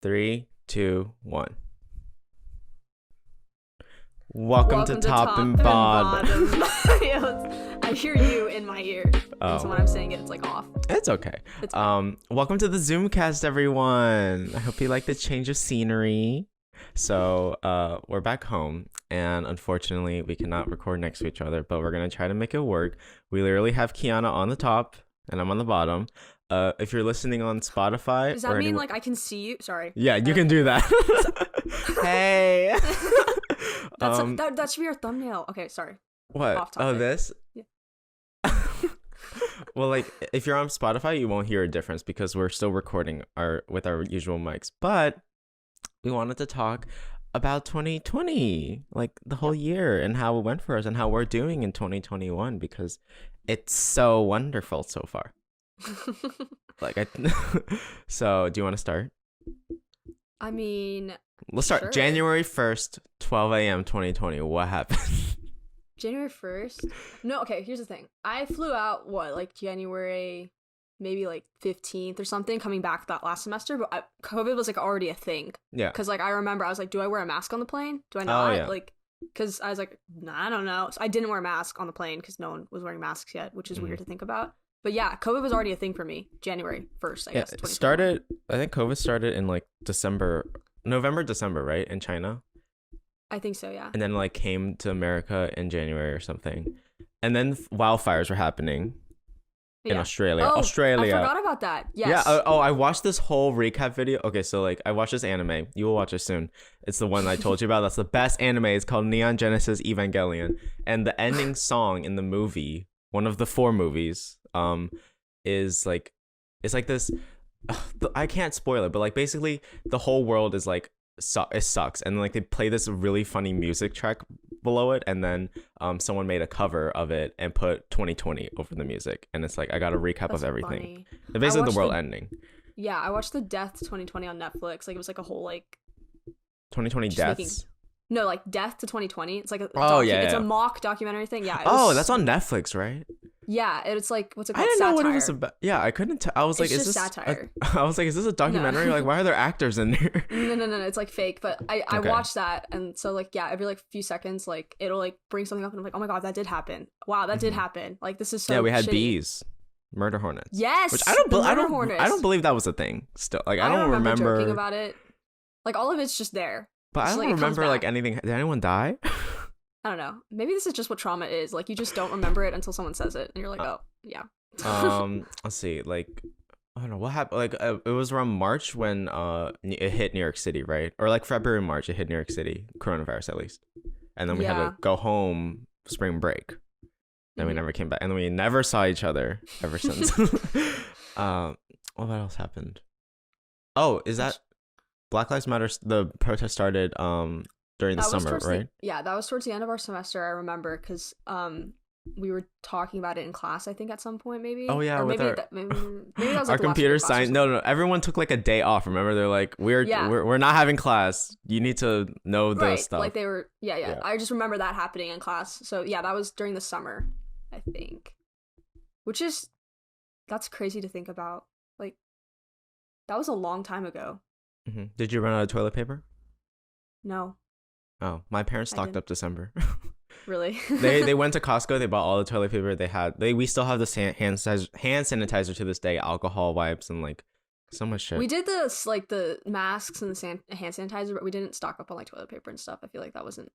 Three, two, one. Welcome to Top and Bottom. I hear you in my ear. And so when I'm saying it, it's like off. It's okay. Welcome to the Zoomcast, everyone. I hope you like the change of scenery. So we're back home, and unfortunately we cannot record next to each other, but we're gonna try to make it work. We literally have Kiana on the top and I'm on the bottom. If you're listening on Spotify, does that mean like I can see you? Sorry. Yeah, you can do that. Hey. That should be our thumbnail. Okay, sorry. What? Oh, this? Yeah. Well, like if you're on Spotify, you won't hear a difference because we're still recording with our usual mics. But we wanted to talk about 2020, like the whole year, and how it went for us and how we're doing in 2021 because it's so wonderful so far. So do you want to start? I mean, let's start. Sure. January 1st, 12 a.m. 2020. What happened? January 1st? No, okay, here's the thing. I flew out, like January, maybe like 15th or something, coming back that last semester, but COVID was like already a thing. Yeah. Because like I remember I was like, do I wear a mask on the plane? Do I not? Oh, yeah. Like, because I was like, nah, I don't know. So I didn't wear a mask on the plane because no one was wearing masks yet, which is weird to think about. But yeah, COVID was already a thing for me. January 1st, I guess. It started, I think COVID started in like November, December, right? In China. I think so, yeah. And then like came to America in January or something. And then wildfires were happening in Australia. Oh, Australia. I forgot about that. Yes. Yeah. I watched this whole recap video. Okay, so like I watched this anime. You will watch it soon. It's the one I told you about. That's the best anime. It's called Neon Genesis Evangelion. And the ending song in the movie, one of the 4 movies, is like, it's like this. I can't spoil it, but like basically the whole world is like it sucks, and like they play this really funny music track below it, and then someone made a cover of it and put 2020 over the music, and it's like I got a recap of everything. Funny. Basically the world ending. Yeah, I watched the Death 2020 on Netflix. Like it was like a whole like 2020 deaths. No, like Death to 2020. It's like it's a mock documentary thing. Yeah. That's on Netflix, right? Yeah, it's like, what's it called? I didn't satire. know what it was about. Yeah, I couldn't tell. I was like, it's is just this satire? I was like, is this a documentary? No. Like, why are there actors in there? No, it's like fake. But I watched that, and so like every like few seconds, like it'll like bring something up, and I'm like, oh my god, that did happen. Wow, that did happen. Like this is so. Yeah, we had shitty. bees, murder hornets. Yes, which I don't believe that was a thing. Still, like I don't remember joking about it. Like all of it's just there. But I don't remember like anything. Did anyone die? I don't know. Maybe this is just what trauma is. Like you just don't remember it until someone says it, and you're like, oh yeah. Let's see. Like I don't know what happened. Like it was around March when it hit New York City, right? Or like February, March, it hit New York City, coronavirus at least. And then we had to go home spring break. Then we never came back, and then we never saw each other ever since. What else happened? Oh, is that Black Lives Matter? The protest started during the summer, right? Yeah, that was towards the end of our semester. I remember because we were talking about it in class. I think at some point, maybe. Oh yeah, or with maybe that was our like computer science. No. Everyone took like a day off. Remember, they're like, we're not having class. You need to know the stuff. Like they were. Yeah. I just remember that happening in class. So yeah, that was during the summer, I think. Which is, that's crazy to think about. Like, that was a long time ago. Mm-hmm. Did you run out of toilet paper? No. Oh, my parents stocked up December. Really? they went to Costco. They bought all the toilet paper they had. We still have the hand sanitizer to this day, alcohol wipes, and like so much shit. We did this like the masks and the hand sanitizer, but we didn't stock up on like toilet paper and stuff. I feel like that wasn't.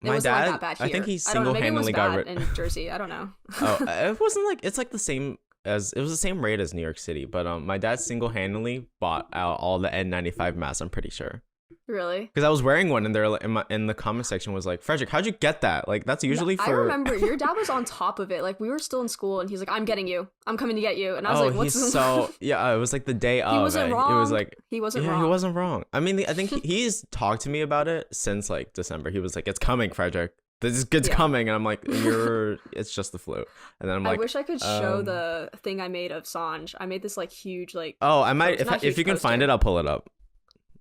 My dad, like that bad here. I think he single-handedly got rid. In Jersey, I don't know. Oh, it wasn't like it's like the same as it was the same rate as New York City, but my dad single-handedly bought out all the N95 masks. I'm pretty sure. Really? Because I was wearing one, and they're in the comment section was like, Frederic, how'd you get that? Like that's usually for. I remember your dad was on top of it. Like we were still in school, and he's like, "I'm getting you. I'm coming to get you." And I was like, "What's he's so yeah." It was like the day of. He wasn't wrong. It was like he wasn't wrong. He wasn't wrong. I mean, I think he's talked to me about it since like December. He was like, "It's coming, Frederic. This is coming," and I'm like, it's just the flu. And then I'm like, I wish I could show the thing I made of Sanj. I made this like huge like. Oh, I might if you can find it, I'll pull it up.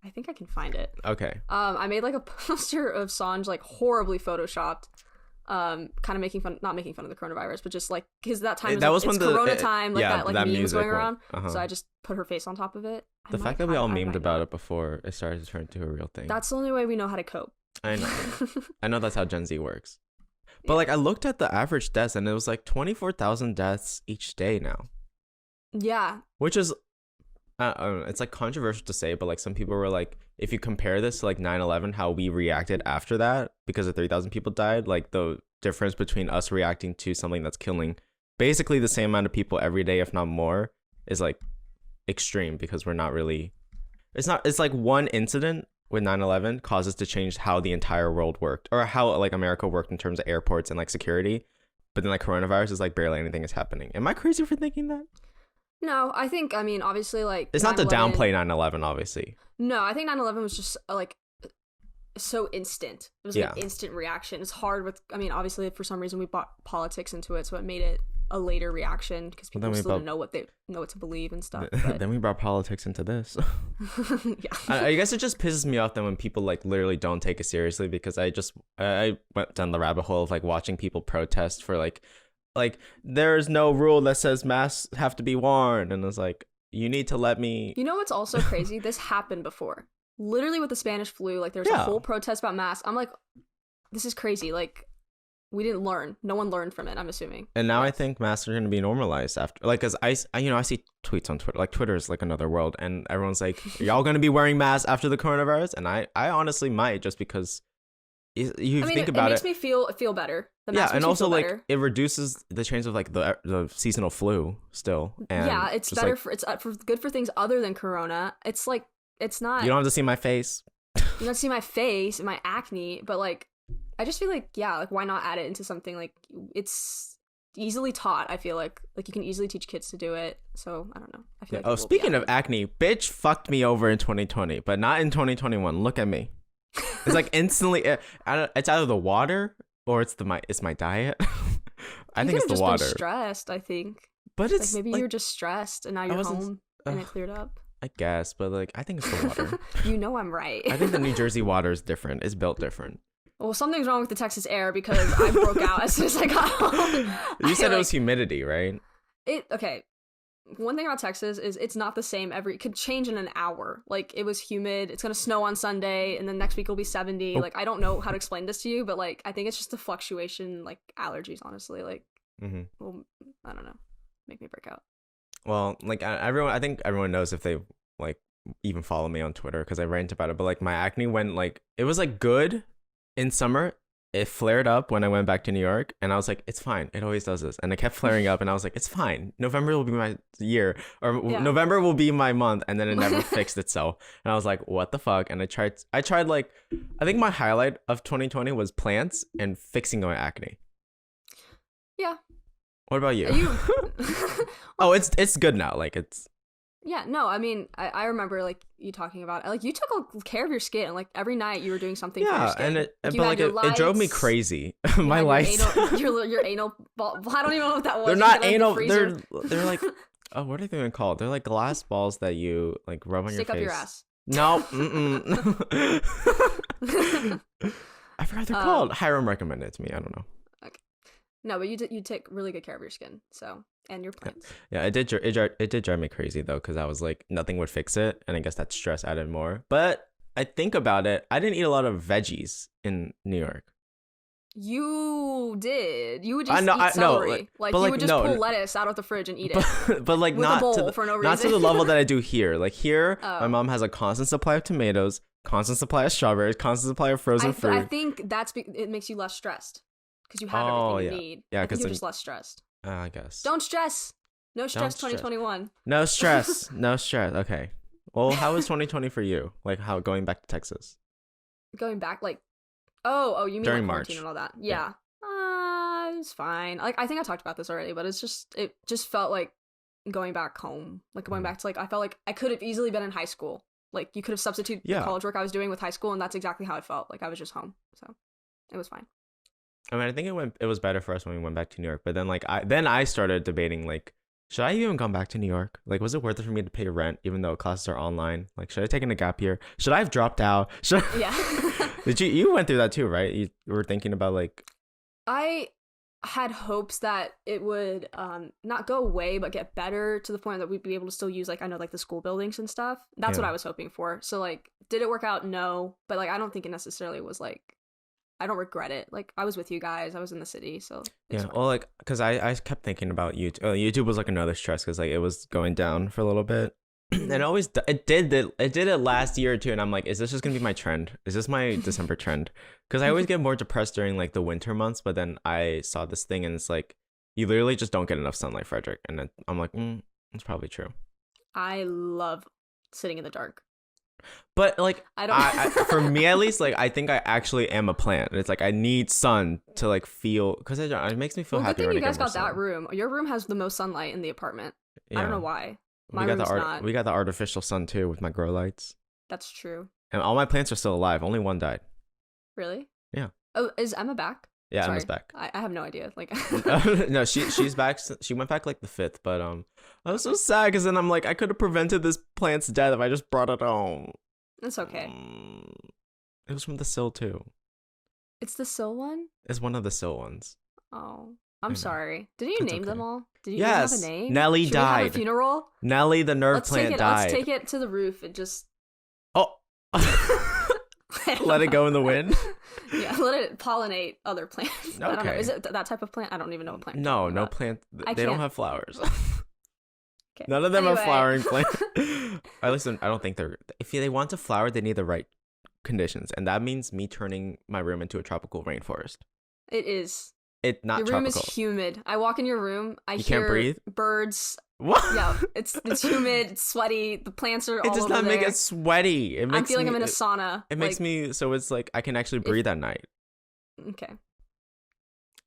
I think I can find it. Okay. I made like a poster of Sanj like horribly photoshopped. kind of not making fun of the coronavirus, but just like because that time That was it's when the Corona time, like that that meme was going music around. went. So I just put her face on top of it. The fact that we all memed about it before it started to turn into a real thing. That's the only way we know how to cope. I know. I know that's how Gen Z works. But like I looked at the average deaths and it was like 24,000 deaths each day now. Yeah. Which is I don't know, it's like controversial to say, but like some people were like, if you compare this to like 9/11, how we reacted after that because of 3,000 people died, like the difference between us reacting to something that's killing basically the same amount of people every day, if not more, is like extreme because we're not really. It's like one incident with 9/11 causes to change how the entire world worked or how like America worked in terms of airports and like security, but then like coronavirus is like barely anything is happening. Am I crazy for thinking that? No, I mean, obviously, like... It's not to downplay 9/11, obviously. No, I think 9/11 was just, like, so instant. It was, like, an instant reaction. It's hard with... I mean, obviously, for some reason, we brought politics into it, so it made it a later reaction, because people still didn't know what to believe and stuff. But... Then we brought politics into this. Yeah. I guess it just pisses me off then when people, like, literally don't take it seriously, because I went down the rabbit hole of, like, watching people protest for, like there's no rule that says masks have to be worn, and it's like, you need to let me. You know what's also crazy? This happened before, literally with the Spanish flu. Like there's a whole protest about masks. I'm like, this is crazy. Like we didn't learn. No one learned from it, I'm assuming. And now I think masks are going to be normalized after, like, because I see tweets on Twitter, like Twitter is like another world, and everyone's like, are y'all going to be wearing masks after the coronavirus? And I honestly might, just because think about it. It makes me feel better. And also like better. It reduces the chance of like the seasonal flu still. And yeah, it's better like, for good for things other than corona. It's like it's not. You don't have to see my face. You don't see my face and my acne, but like I just feel like like why not add it into something like it's easily taught. I feel like you can easily teach kids to do it. So I don't know. I feel like speaking of acne, bitch fucked me over in 2020, but not in 2021. Look at me. It's like instantly. It's either the water or it's my diet. I think it's the water. Been stressed, I think. But it's like maybe you're just stressed and now you're home and it cleared up. I guess, but like I think it's the water. You know I'm right. I think the New Jersey water is different. It's built different. Well, something's wrong with the Texas air because I broke out as soon as I got home. You said it was humidity, right? Okay. One thing about Texas is it's not the same it could change in an hour. Like it was humid, it's gonna snow on Sunday, and then next week it'll be 70. Like I don't know how to explain this to you, but like I think it's just a fluctuation, like allergies, honestly. Like well, I don't know, make me break out. Well, like I think everyone knows if they like even follow me on Twitter because I rant about it, but like my acne went like it was like good in summer. It flared up when I went back to New York, and I was like, it's fine. It always does this. And it kept flaring up, and I was like, it's fine. November will be my year, or November will be my month, and then it never fixed itself. And I was like, what the fuck? And I tried like, I think my highlight of 2020 was plants and fixing my acne. Yeah. What about you? Oh, it's good now. Like it's. Yeah, no, I mean, I remember, like, you talking about, like, you took care of your skin. Like, every night you were doing something for your skin. It drove me crazy. My lights. Your anal ball. I don't even know what that was. They're not anal. They're like, oh, what are they even called? They're like glass balls that you, like, rub on your face. Stick up your ass. No. I forgot what they're called. Hiram recommended it to me. I don't know. Okay. No, but you take really good care of your skin, so. And your plants. Yeah, it did drive me crazy though, because I was like, nothing would fix it, and I guess that stress added more. But I think about it, I didn't eat a lot of veggies in New York. You did. You would just eat celery. Like you would just pull lettuce out of the fridge and eat it. But like with not a bowl to the, for no reason. Not to the level that I do here. Like here, my mom has a constant supply of tomatoes, constant supply of strawberries, constant supply of frozen fruit. I think it makes you less stressed because you have everything you need. Yeah, because you're just less stressed. I guess. Don't stress. No stress 2021. No stress. No stress. Okay. Well, how was 2020 for you? Like how going back to Texas? Going back like oh, you mean during like March and all that. Yeah. It was fine. Like I think I talked about this already, but it just felt like going back home. Like going back to like I felt like I could have easily been in high school. Like you could have substituted the college work I was doing with high school, and that's exactly how it felt. Like I was just home. So it was fine. I mean, I think it was better for us when we went back to New York. But then, like, I started debating, like, should I even come back to New York? Like, was it worth it for me to pay rent, even though classes are online? Like, should I take a gap year? Should I have dropped out? Yeah. You went through that too, right? You were thinking about like. I had hopes that it would not go away but get better to the point that we'd be able to still use like I know like the school buildings and stuff. That's what Yeah. I was hoping for. So like did it work out? No. But like I don't think it necessarily was like I don't regret it. Like I was with you guys. I was in the city, so it's Yeah. fine. Well, like, cause I kept thinking about YouTube. YouTube was like another stress because like it was going down for a little bit. And Mhm. it did it last year or two, and I'm like, is this just gonna be my trend? Is this my December trend? Because I always get more depressed during like the winter months, but then I saw this thing and it's like you literally just don't get enough sunlight, Frederick, and then I'm like, it's probably true. I love sitting in the dark. But like I don't for me at least, like I think I actually am a plant, and it's like I need sun to like feel because it makes me feel Well, good happy thing when you I guys get more got that sun. room. Your room has the most sunlight in the apartment. I don't know Yeah, why. we My got the room's not. we got the artificial sun too with my grow lights, That's true. and all my plants are still alive. Only one died. Really? Yeah. Oh, is Emma back? Yeah, Sorry. Emma's back. I have no idea. Like, No, she's back. She went back like the 5th, but I was so sad because then I'm like I could have prevented this plant's death if I just brought it home. it's okay. It was from the sill too. It's the Sill one? It's one of the sill ones. Oh, I I'm know. sorry. Did you It's name them okay. all? Did you Yes, have a name? Nelly Should we have died. a funeral? Nelly, the nerve Let's plant, take it. died. Let's take it to the roof and just Oh, let it go in the wind. Yeah, let it pollinate other plants. I don't know. Okay. Is it that type of plant? I don't even know what plant. No, you're talking no about. plant. I They don't can't- have flowers. Okay. None of them are Anyway. flowering plants. At least I don't think they're. If they want to flower, they need the right conditions, and that means me turning my room into a tropical rainforest. It is. It not Your room tropical. is humid. I walk in your room. I You hear can't breathe? birds. What? Yeah, it's humid. It's sweaty. The plants are It all does over not make there. it sweaty. It makes I feel like me, I'm in a sauna. It makes Like, me so it's like I can actually breathe at night. okay.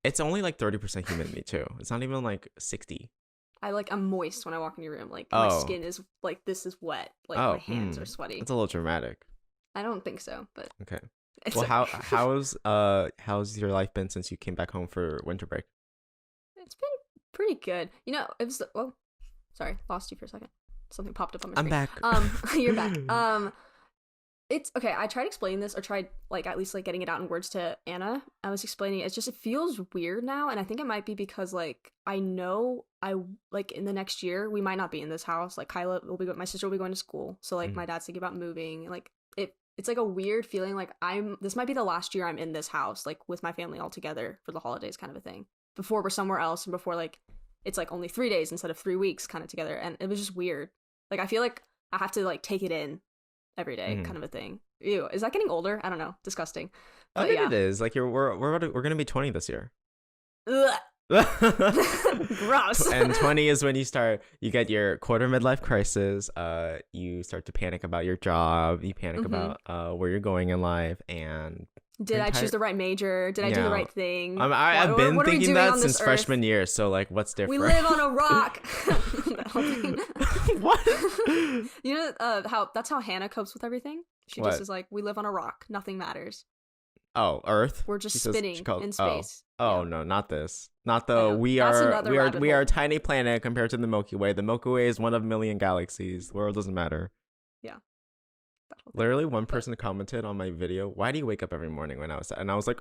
It's only like 30% humidity too. It's not even like 60. I'm moist when I walk in your room. Like my Oh. skin is like this is wet. Like Oh, my hands are sweaty. It's a little dramatic. I don't think so, but Okay. it's Well, okay. how's your life been since you came back home for winter break? It's been pretty good. You know, it was sorry, lost you for a second. Something popped up on my I'm screen. back. You're back. It's okay. I tried explaining this, or tried like at least like getting it out in words to Anna. I was explaining it. It's just it feels weird now, and I think it might be because like I know I like in the next year we might not be in this house. Like Kyla will be, my sister will be going to school, so like my dad's thinking about moving. Like it's like a weird feeling. Like this might be the last year I'm in this house, like with my family all together for the holidays, kind of a thing. Before we're somewhere else, and before like it's like only 3 days instead of 3 weeks, kind of together, and it was just weird. Like I feel like I have to like take it in every day, kind of a thing. Ew, is that getting older? I don't know. Disgusting. I But think yeah. it is. Like we're gonna be 20 this year. Ugh. And Gross. 20 is when you get your quarter midlife crisis. You start to panic about your job. You panic Mhm. about where you're going in life, and Did I choose the right major? Did I do Yeah. the right thing? I've been What are we thinking doing that on this since earth? freshman year. So like, what's different? We live on a rock. That whole thing. What? You know how that's how Hannah copes with everything. She What? just is like, we live on a rock. Nothing matters. Oh, Earth. We're just She says- spinning she calls- in space. Oh Yeah. no, not this. Not I the know. we That's are another we are rabbit we are a hole. tiny planet compared to the Milky Way. The Milky Way is one of a million galaxies. The world doesn't matter. That whole thing. Literally, one person commented on my video, "Why do you wake up every morning?" When I was sad, and I was like,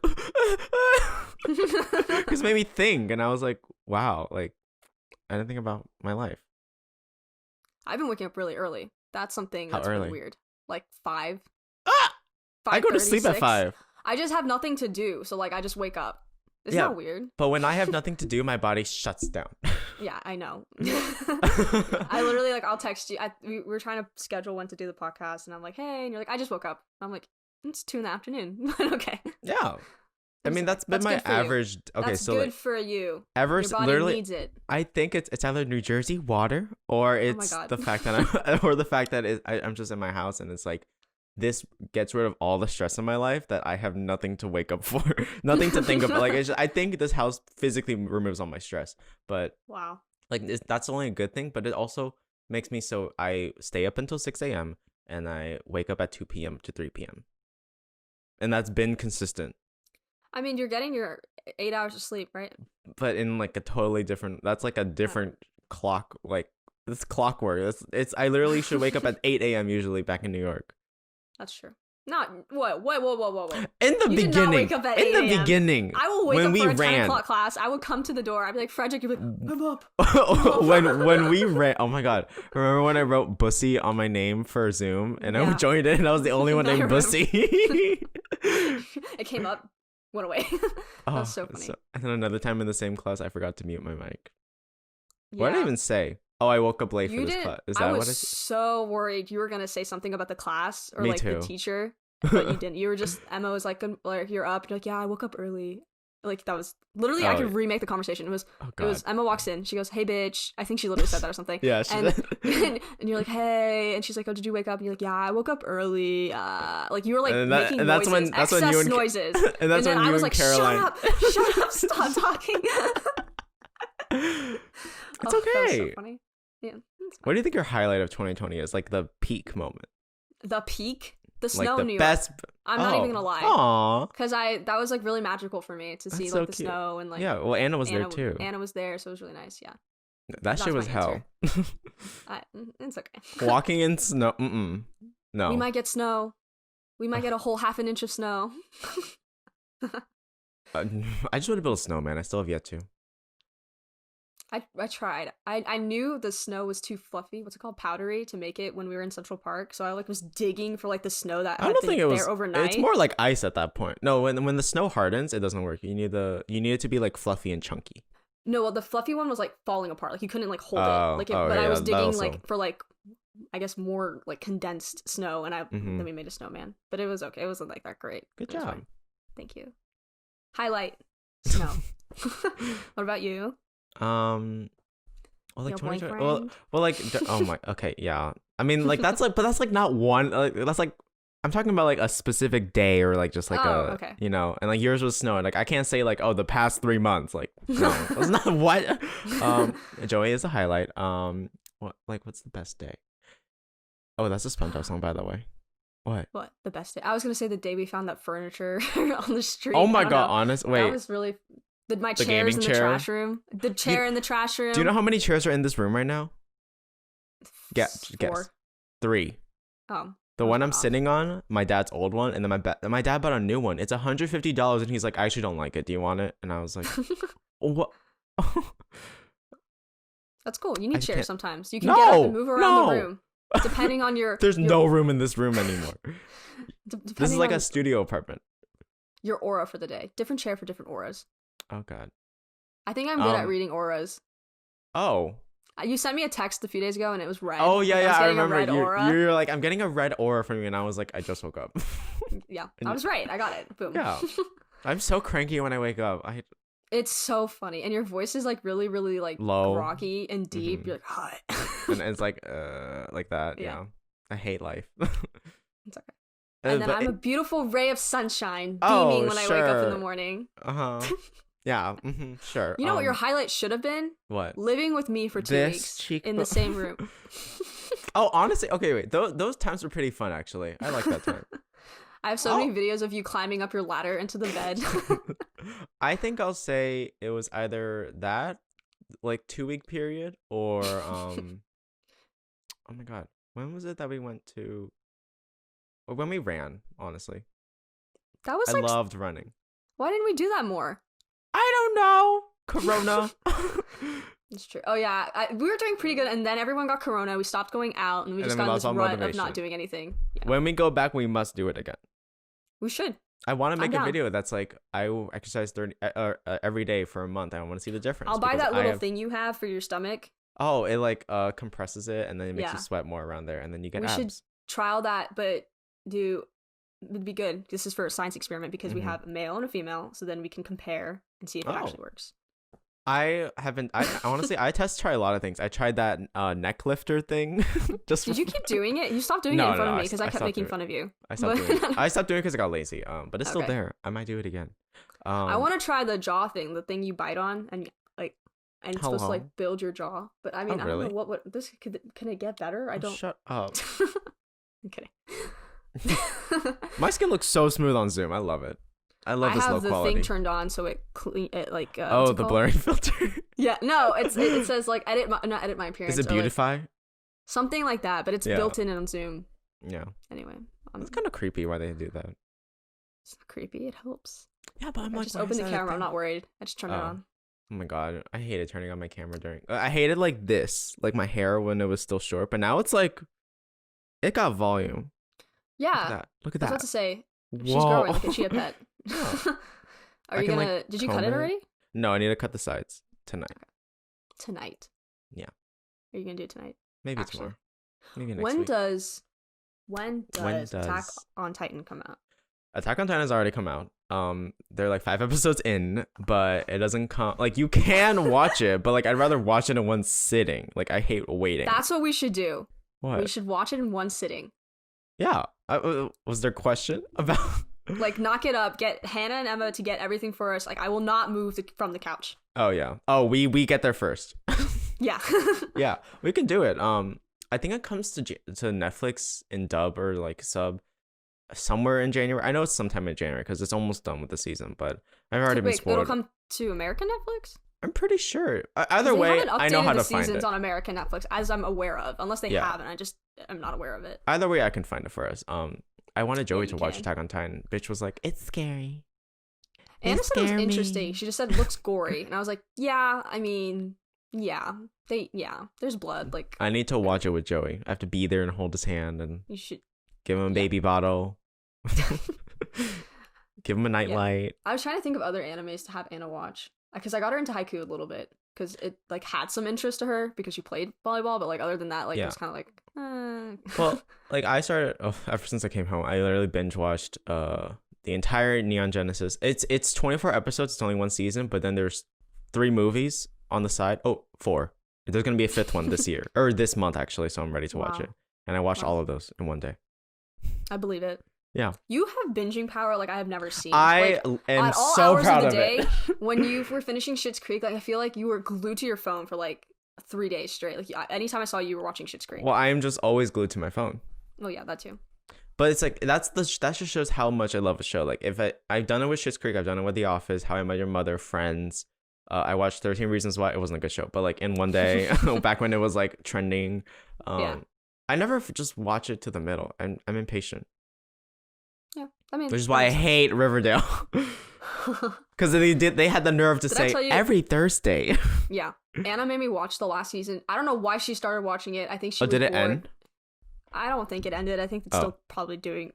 because it made me think, and I was like, wow, like I didn't think about my life. I've been waking up really early. That's something How that's really early? weird. Like 5. Ah! I go to sleep at 5:36. 5. I just have nothing to do, so like I just wake up. Isn't Yeah. that weird? But when I have nothing to do, my body shuts down. Yeah, I know. I literally like I'll text you. We were trying to schedule when to do the podcast, and I'm like, hey, and you're like, I just woke up. I'm like, it's 2 in. But okay. Yeah. I mean, that's been That's my good for you. average. Okay, That's so good like for you. average, Your body literally, needs it. I think it's either New Jersey water or it's God. the fact that or the fact that I'm just in my house and it's like this gets rid of all the stress in my life that I have nothing to wake up for, nothing to think about. Like I think this house physically removes all my stress, but Wow. like that's only a good thing. But it also makes me so I stay up until 6 a.m. and I wake up at 2 p.m. to 3 p.m. and that's been consistent. I mean, you're getting your 8 hours of sleep, right? But in like a totally different, that's like a different clock, like it's clockwork. It's I literally should wake up at 8 a.m. usually back in New York. That's true. Not what? Whoa. In the You did not beginning. wake up at In 8 the a.m. beginning. I will wake when up we for a 10 ran. o'clock class. I would come to the door. I'd be like, Frederic, you'd be like, I'm up. when we ran, oh my god, remember when I wrote Bussy on my name for Zoom and I joined it and I was the only one named Bussy. It came up, went away. That was so funny. And then another time in the same class I forgot to mute my mic. What did I Yeah. even say? Oh, I woke up late for this class. Is that I what was I said? so worried you were gonna say something about the class or Me like too. the teacher, but you didn't. You were just Emma was like, you're up. You're like, yeah, I woke up early. Like that was literally I could remake the conversation. It was Emma walks in. She goes, hey bitch. I think she literally said that or something. Yeah, she did. And you're like, hey, and she's like, oh, did you wake up? And you're like, yeah, I woke up early. Like you were like making and noises, that's when you and noises. And that's then when I you was and like, Caroline. shut up, stop talking. It's That was okay. so funny. Yeah. What do you think your highlight of 2020 is? Like the peak moment? The peak? The Like snow the in New York. best. I'm not even gonna lie. Aw. Because that was like really magical for me to see That's like so the cute. snow and like Yeah, well, Anna was there too. Anna was there, so it was really nice. Yeah, That shit That's was my hell. it's okay. Walking in snow. No. We might get snow. We might get a whole half an inch of snow. I just want to build a snowman. I still have yet to. I tried. I knew the snow was too fluffy. What's it called? Powdery to make it when we were in Central Park. So I like was digging for like the snow that I had don't been think it was there overnight. It's more like ice at that point. No, when the snow hardens, it doesn't work. You need it to be like fluffy and chunky. No, well, the fluffy one was like falling apart. Like you couldn't like hold Oh, it. Like, oh, but I yeah, was that digging also- like for like, I guess more like condensed snow, and Mhm. then we made a snowman. But it was okay. It wasn't like that great. Good It was job. fine. Thank you. Highlight snow. What about you? Well, like Your 2020. boyfriend? Well, like oh my. Okay, yeah. I mean, like that's like, but that's like not one. Like that's like I'm talking about like a specific day or like just like okay. you know, and like yours was snow. Like I can't say like, oh, the past 3 months. Like no, that's not what. Joey is a highlight. What's the best day? Oh, that's a SpongeBob song, by the way. What the best day? I was gonna say the day we found that furniture on the street. Oh my I don't god, know. honest. Wait. That was really my The chairs gaming in the chair? trash room. The chair in the trash room. Do you know how many chairs are in this room right now? Guess. 4. 3. Oh. The I was one I'm off. sitting on, my dad's old one, and then my dad bought a new one. It's $150, and he's like, I actually don't like it. Do you want it? And I was like, what? That's cool. You I need chairs can't- sometimes. You can get up No, and move around the no. room. Depending on your There's your, no room in this room anymore. This is depending like on a studio apartment. your aura for the day. Different chair for different auras. Oh god. I think I'm good at Um, reading auras. Oh. You sent me a text a few days ago and it was red. Oh Like, yeah, I was yeah. I getting a remember red aura. you're like, I'm getting a red aura from you, and I was like, I just woke up. Yeah, I was right. I got it. Boom. Yeah. I'm so cranky when I wake up. It's so funny, and your voice is like really, really like Low. groggy and deep. Mhm. You're like, hi. And it's like that. Yeah. Yeah. I hate life. It's okay. And then But I'm a beautiful ray of sunshine beaming Oh, when I wake up in the sure. morning. Uh-huh. Yeah, sure. You know what your highlight should have been? What? Living with me for 2 This weeks cheekbone- in the same room. Oh, honestly, okay, wait. Those times were pretty fun, actually. I like that time. I have so many videos of you climbing up your ladder into the bed. I think I'll say it was either that, like 2-week period, or oh my god, when was it that we went to? Or when we ran, honestly. That was I like, loved running. why didn't we do that more? I don't know. Corona. It's true. Oh yeah, we were doing pretty good, and then everyone got corona. We stopped going out, and we And just then we got in lost this all rut of motivation. not doing anything. Yeah. When we go back, we must do it again. We should. I want to make a down. video that's like, I will exercise 30 every day for a month. I want to see the difference. I'll buy because that I little have- thing you have for your stomach. Oh, it like compresses it, and then it makes Yeah. you sweat more around there, and then you get We abs. should trial that, but it'd be good. This is for a science experiment because we Mhm. have a male and a female, so then we can compare and see if it Oh. actually works. I haven't. I honestly, I try a lot of things. I tried that neck lifter thing. Just Did you keep doing it? You stopped doing it No, in front no, of I me because I kept stopped making doing it. fun of you. I stopped But- doing it. I stopped doing it because I got lazy. But it's still Okay. there. I might do it again. I want to try the jaw thing, the thing you bite on and like, and it's supposed to Hello? like build your jaw. But I mean, I really? don't know what this can it get better? I Oh, don't. shut up. I'm kidding. My skin looks so smooth on Zoom. I love it. I love I this low have the quality. thing turned on so it clean it like. Oh, what's it the called? blurring filter. Yeah, no, it says like not edit my appearance. Is it or, like, beautify? something like that, but it's Yeah. built in on Zoom. Yeah. Anyway, It's kind of creepy why they do that. It's not creepy. It helps. Yeah, but I'm I like, just why open is the that a camera. I'm thing? not worried. I just turn it on. Oh my god, I hated turning on my camera during. I hated like this, like my hair when it was still short, but now it's like it got volume. Yeah. Look at that. Look at I was that. about to say, she's Whoa. growing like a chia pet. Yeah. Are I you can, gonna? like, Did you cut comb it it. already? No, I need to cut the sides tonight. Tonight. Yeah. Are you gonna do it tonight? Maybe Actually. tomorrow. Maybe next When week. does Attack does- on Titan come out? Attack on Titan has already come out. They're like 5 episodes in, but it doesn't come. Like you can watch it, but like I'd rather watch it in one sitting. Like I hate waiting. That's what we should do. What? We should watch it in one sitting. Yeah. Was there a question about? Like knock it up. Get Hannah and Emma to get everything for us. Like I will not move from the couch. Oh yeah. Oh, we get there first. Yeah. Yeah, we can do it. I think it comes to Netflix in dub or like sub somewhere in January. I know it's sometime in January because it's almost done with the season, but I've already been Wait, spoiled. it'll come to American Netflix? I'm pretty sure. Either They way, haven't I know updated how the to find seasons it. on American Netflix, as I'm aware of. Unless they Yeah. haven't, I'm not aware of it. Either way, I can find it for us. I wanted Joey Yeah, to you watch can. Attack on Titan. Bitch was like, it's scary. Anna said it was scare interesting. me. She just said it looks gory, and I was like, yeah. I mean, yeah. There's blood. Like I need to watch it with Joey. I have to be there and hold his hand and you should. give him a Yeah. baby bottle. Give him a nightlight. I was trying to think of other animes to have Anna watch because I got her into haiku a little bit because it like had some interest to her because she played volleyball, but like other than that, like it Yeah. was kind of like. Well, like I started ever since I came home, I literally binge watched the entire Neon Genesis. It's 24 episodes. It's only one season, but then there's 3 movies on the side. Oh, 4. There's gonna be a 5th one this year or this month actually. So I'm ready to watch Wow. it. And I watched Wow. all of those in one day. I believe it. Yeah. You have binging power like I have never seen. I Like, am at all so hours proud of of the day, it. when you were finishing Schitt's Creek, like I feel like you were glued to your phone for like 3 days straight. Like anytime I saw you, you were watching Schitt's Creek. Well, I am just always glued to my phone. Oh yeah, that too. But it's like that just shows how much I love a show. Like if I've done it with Schitt's Creek, I've done it with The Office, How I Met Your Mother, Friends. I watched 13 Reasons Why. It wasn't a good show, but like in one day, back when it was like trending. Yeah. I never just watch it to the middle. I'm impatient, Yeah, I mean, which is why I hate Riverdale. Because they had the nerve to Did I say tell you- every Thursday. Yeah, Anna made me watch the last season. I don't know why she started watching it. I think she. Oh, was did it bored. end? I don't think it ended. I think it's Oh. still probably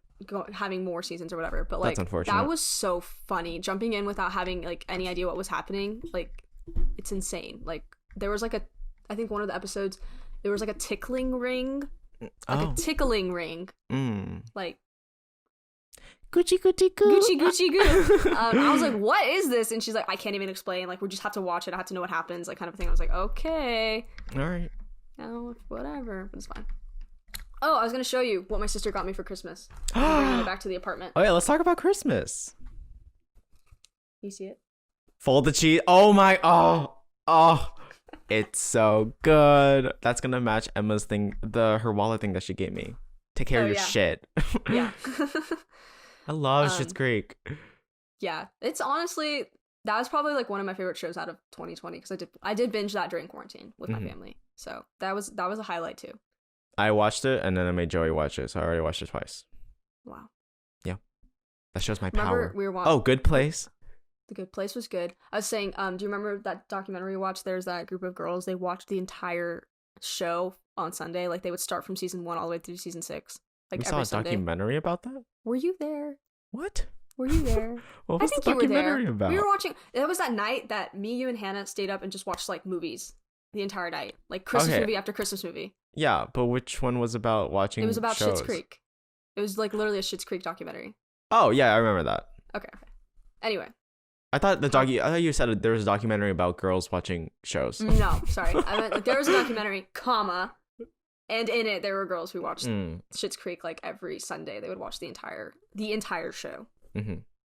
having more seasons or whatever. But like That's unfortunate. that was so funny. Jumping in without having like any idea what was happening. Like it's insane. Like there was like I think one of the episodes there was like a tickling ring, like Oh. a tickling ring, Mm. like Gucci Gucci Goo. Gucci Gucci Goo. I was like, what is this? And she's like, I can't even explain. Like we just have to watch it. I have to know what happens. Like kind of thing. I was like, okay. All right. Oh, whatever. But it's fine. Oh, I was gonna show you what my sister got me for Christmas. I'm bringing it back to the apartment. Oh yeah, let's talk about Christmas. You see it? Fold the cheese. Oh my. Oh. It's so good. That's gonna match Emma's thing, her wallet thing that she gave me. Take care Oh, of your yeah. shit. Yeah. I love Um, Schitt's Creek. Yeah. It's honestly that was probably like one of my favorite shows out of 2020 because I did binge that during quarantine with my Mhm. family. So that was a highlight too. I watched it and then I made Joey watch it, so I already watched it twice. Wow. That shows my Remember power. we were watching Oh, Good Place. The Good Place was good. I was saying, do you remember that documentary we watched? There's that group of girls, they watched the entire show on Sunday. Like they would start from season 1 all the way through season 6. Like We saw every a Sunday. documentary about that. Were you there? What? Were you there? What I was the think you were there. documentary about? We were watching. That was that night that me, you, and Hannah stayed up and just watched like movies the entire night, like Christmas Okay. movie after Christmas movie. Yeah, but which one was about watching? It was about shows? Schitt's Creek. It was like literally a Schitt's Creek documentary. Oh yeah, I remember that. Okay. Anyway, I thought I thought you said there was a documentary about girls watching shows. no, sorry. I meant like there was a documentary, comma, and in it there were girls who watched Mm. Schitt's Creek like every Sunday. They would watch the entire show. hmm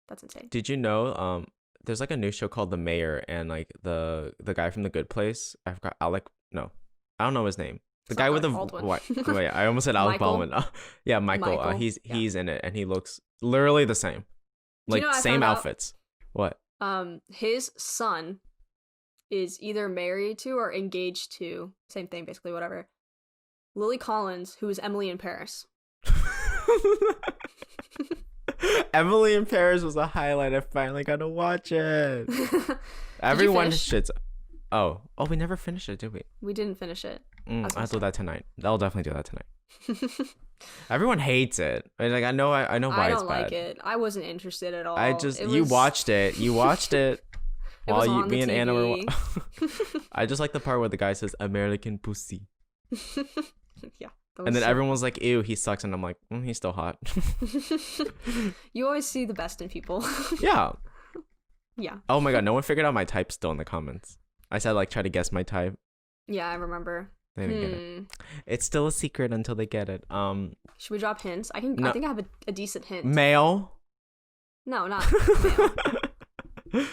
That's insane. Did you know? There's like a new show called The Mayor, and like the guy from The Good Place. I forgot Alec. No, I don't know his name. The It's guy not with the Alec Baldwin. wait, I almost said Alec Michael? Baldwin. Yeah, Michael. Michael, He's yeah. in it, and he looks literally the same. Do you Like know I same found out? outfits. What? His son is either married to or engaged to, same thing basically, whatever, Lily Collins, who is Emily in Paris. Emily in Paris was a highlight. I finally got to watch it. Everyone shits. Oh, we never finished it, did we? We didn't finish it. I'll do that tonight. I'll definitely do that tonight. Everyone hates it. Like I know why it's bad. I don't like it. I wasn't interested at all. You watched it. You watched it. While me and Anna were. I just like the part where the guy says American pussy. Yeah. And then everyone was like, "Ew, he sucks," and I'm like, "He's still hot." You always see the best in people. Yeah. Yeah. Oh my god, no one figured out my type still in the comments. I said like try to guess my type. Yeah, I remember. They didn't get it. It's still a secret until they get it. Should we drop hints? I think I have a decent hint. Male? No, not male.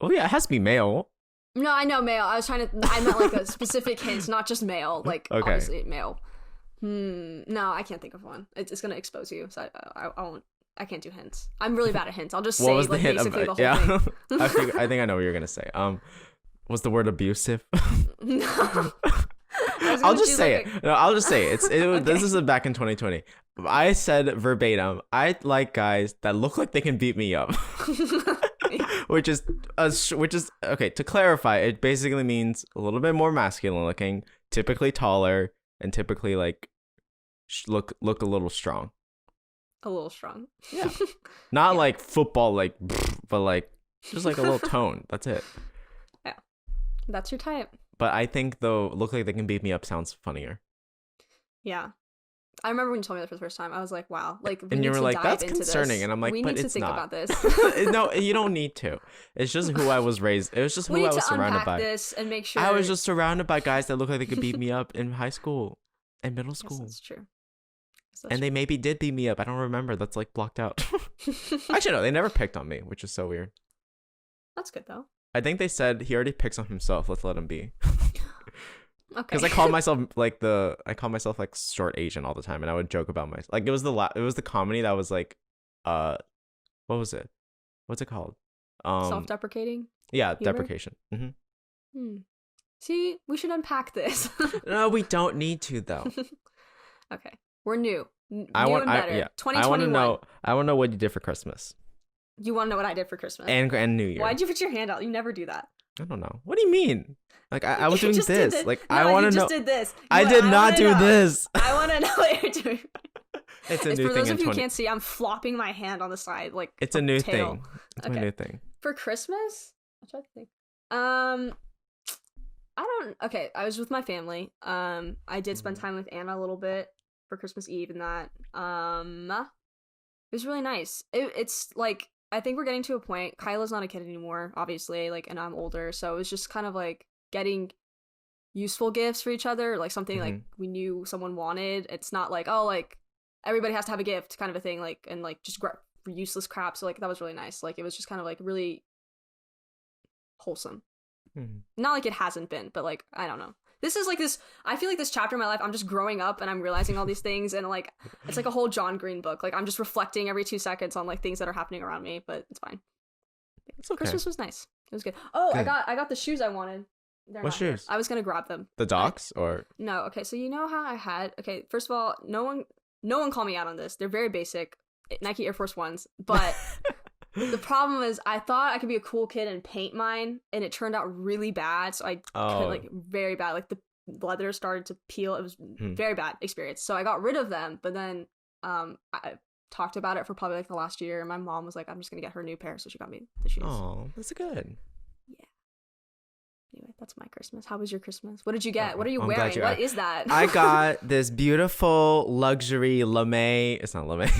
Oh yeah, it has to be male. No, I know male. I meant like a specific hint, not just male. Like obviously male. No, I can't think of one. It's gonna expose you, so I won't. I can't do hints. I'm really bad at hints. I'll just say like basically the whole thing. I think I know what you're gonna say. Was the word abusive? No. I'll just say it. No, I'll just say it. Okay. This is back in 2020. I said verbatim, I like guys that look like they can beat me up. which is okay. To clarify, it basically means a little bit more masculine looking, typically taller, and typically like look a little strong. A little strong. Yeah. Not like football, like, but like just like a little tone. That's it. Yeah. That's your type. But I think though, look like they can beat me up sounds funnier. Yeah. I remember when you told me that for the first time, I was like, wow. Like, and you were like, that's concerning. And I'm like, but it's not. We need to think about this. No, you don't need to. It's just who I was raised. It was just who I was surrounded by. This and make sure. I was just surrounded by guys that look like they could beat me up in high school and middle school. Yes, that's true. And they maybe did beat me up. I don't remember. That's like blocked out. Actually, no, they never picked on me, which is so weird. That's good though. I think they said he already picks on himself. Let's let him be. Okay. Because I called myself like short Asian all the time, and I would joke about myself. Like it was the comedy that was like, what was it? What's it called? Self-deprecating. Yeah, humor? deprecation. Mm-hmm. See, we should unpack this. No, we don't need to though. Okay, we're new. I want better. 2021. I want to know what you did for Christmas. You want to know what I did for Christmas and New Year? Why'd you put your hand out? You never do that. I don't know. What do you mean? Like I was doing this. Like no, I want to know. You just did this. I did not do this. I want to know what you're doing. It's a new thing. For those of you who can't see, I'm flopping my hand on the side like it's a new tail. thing. It's my new thing. For Christmas, I'm trying to think. Okay, I was with my family. I did spend time with Anna a little bit for Christmas Eve and that. It was really nice. It's like I think we're getting to a point. Kyla's not a kid anymore, obviously, like, and I'm older, so it was just kind of like getting useful gifts for each other, like something like we knew someone wanted. It's not like, oh, like everybody has to have a gift kind of a thing, like, and like just useless crap. So like that was really nice. Like it was just kind of like really wholesome. Not like it hasn't been, but like I don't know. This is like this. I feel like this chapter in my life, I'm just growing up and I'm realizing all these things, and like it's like a whole John Green book. Like I'm just reflecting every 2 seconds on like things that are happening around me, but it's fine. It's okay. Christmas was nice. It was good. Oh, good. I got the shoes I wanted. What shoes? I was gonna grab them. The Docs or no? Okay, so you know how I had. Okay, first of all, no one called me out on this. They're very basic Nike Air Force Ones, but. The problem is I thought I could be a cool kid and paint mine, and it turned out really bad. So I could, like, very bad. Like the leather started to peel. It was very bad experience. So I got rid of them, but then I talked about it for probably like the last year, and my mom was like, I'm just gonna get her a new pair, so she got me the shoes. Oh, that's good. Yeah. Anyway, that's my Christmas. How was your Christmas? What did you get? What are you wearing? What is that? I got this beautiful luxury lame. It's not lame.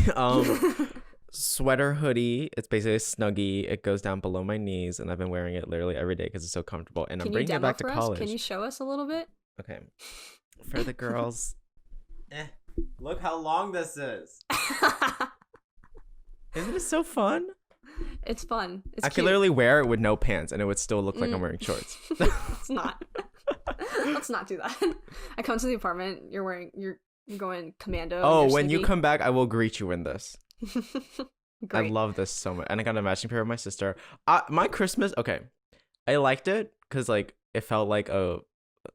Sweater hoodie. It's basically a snuggie. It goes down below my knees, and I've been wearing it literally every day because it's so comfortable. And I'm bringing it back to college. Can you show us a little bit? Okay. For the girls. Look how long this is. Isn't it so fun? It's fun. It's I cute. could literally wear it with no pants, and it would still look like I'm wearing shorts. It's not. Let's not do that. I come to the apartment. You're going commando. Oh, when you come back, I will greet you in this. I Great. love this so much, and I got a matching pair with my sister. My Christmas, okay, I liked it because like it felt like a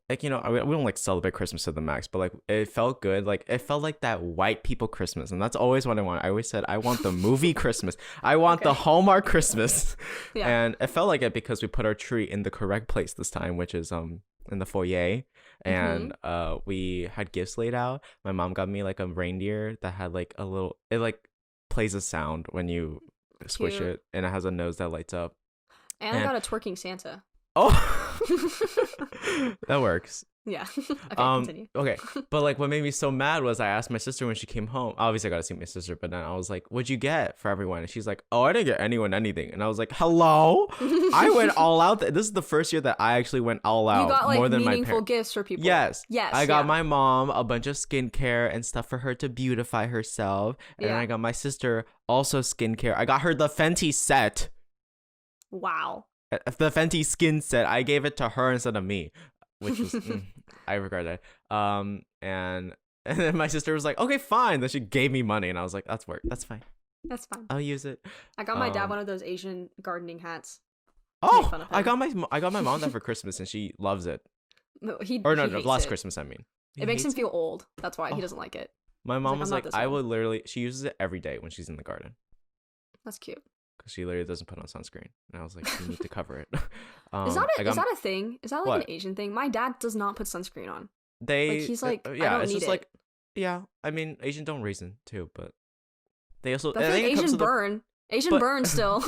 like, you know, we don't like celebrate Christmas to the max, but like it felt good. Like it felt like that white people Christmas, and that's always what I want. I always said I want the movie Christmas. I want the Hallmark Christmas. Yeah. And it felt like it because we put our tree in the correct place this time, which is in the foyer. And we had gifts laid out. My mom got me like a reindeer that had like a little, it like plays a sound when you squish it, and it has a nose that lights up. And I got a twerking Santa. Oh, that works. Yeah. Okay, continue. Okay, but like what made me so mad was I asked my sister when she came home. Obviously, I got to see my sister, but then I was like, "What'd you get for everyone?" And she's like, "Oh, I didn't get anyone anything." And I was like, "Hello, I went all out. This is the first year that I actually went all out. You got like more than meaningful my gifts for people. Yes. Yes. I got my mom a bunch of skincare and stuff for her to beautify herself, and then I got my sister also skincare. I got her the Fenty set. Wow. The Fenty skin set. I gave it to her instead of me, which was I regret it. And then my sister was like, "Okay, fine." Then she gave me money, and I was like, "That's fine. That's fine. I'll use it." I got my dad one of those Asian gardening hats. Oh, I got my mom that for Christmas, and she loves it. No, last Christmas, I mean. It makes him feel old. That's why he doesn't like it. My mom was like, I will literally. She uses it every day when she's in the garden. That's cute. Because she literally doesn't put on sunscreen, and I was like, you need to cover it. Is that a thing? Is that like an Asian thing? My dad does not put sunscreen on. He's like, I don't need it. Like, yeah. I mean, Asian don't reason too, but they also. I think Asian burn. Asian burn still.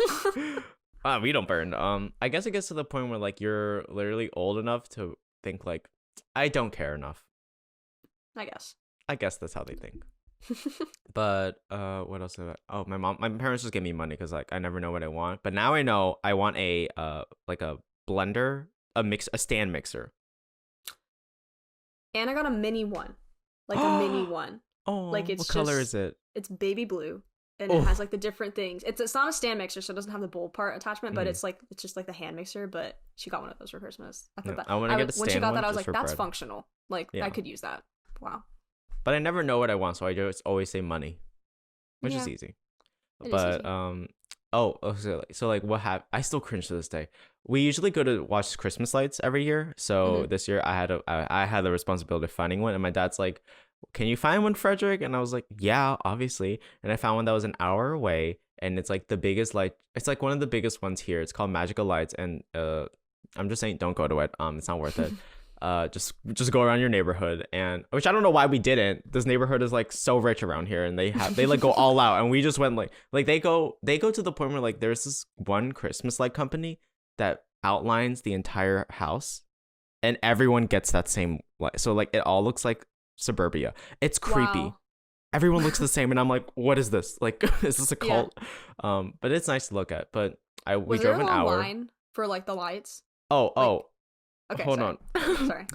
We don't burn. I guess it gets to the point where like you're literally old enough to think like, I don't care enough. I guess that's how they think. But what else? My parents just gave me money because like I never know what I want. But now I know I want a like a blender, a stand mixer. And I got a mini one, like a mini one. Oh, like what color is it? It's baby blue, and it has like the different things. It's not a stand mixer, so it doesn't have the bowl part attachment, but it's just like the hand mixer. But she got one of those for Christmas. I thought that I want to get a stand when she got that, I was just like, that's bread. functional. Like I could use that. Wow. But I never know what I want, so I just always say money, which is easy. But so like what happened? I still cringe to this day. We usually go to watch Christmas lights every year. So this year I had the responsibility of finding one, and my dad's like, "Can you find one, Frederic?" And I was like, "Yeah, obviously." And I found one that was an hour away, and it's like the biggest light. It's like one of the biggest ones here. It's called Magical Lights, and I'm just saying, don't go to it. It's not worth it. Just go around your neighborhood, and which I don't know why we didn't. This neighborhood is like so rich around here, and they like go all out, and we just went like they go to the point where like there's this one Christmas light company that outlines the entire house, and everyone gets that same light. So like it all looks like suburbia. It's creepy. Wow. Everyone looks the same, and I'm like, what is this? Like, is this a cult? Yeah. But it's nice to look at. But we Was drove there an a long hour. line for like the lights? Okay, hold on. Sorry.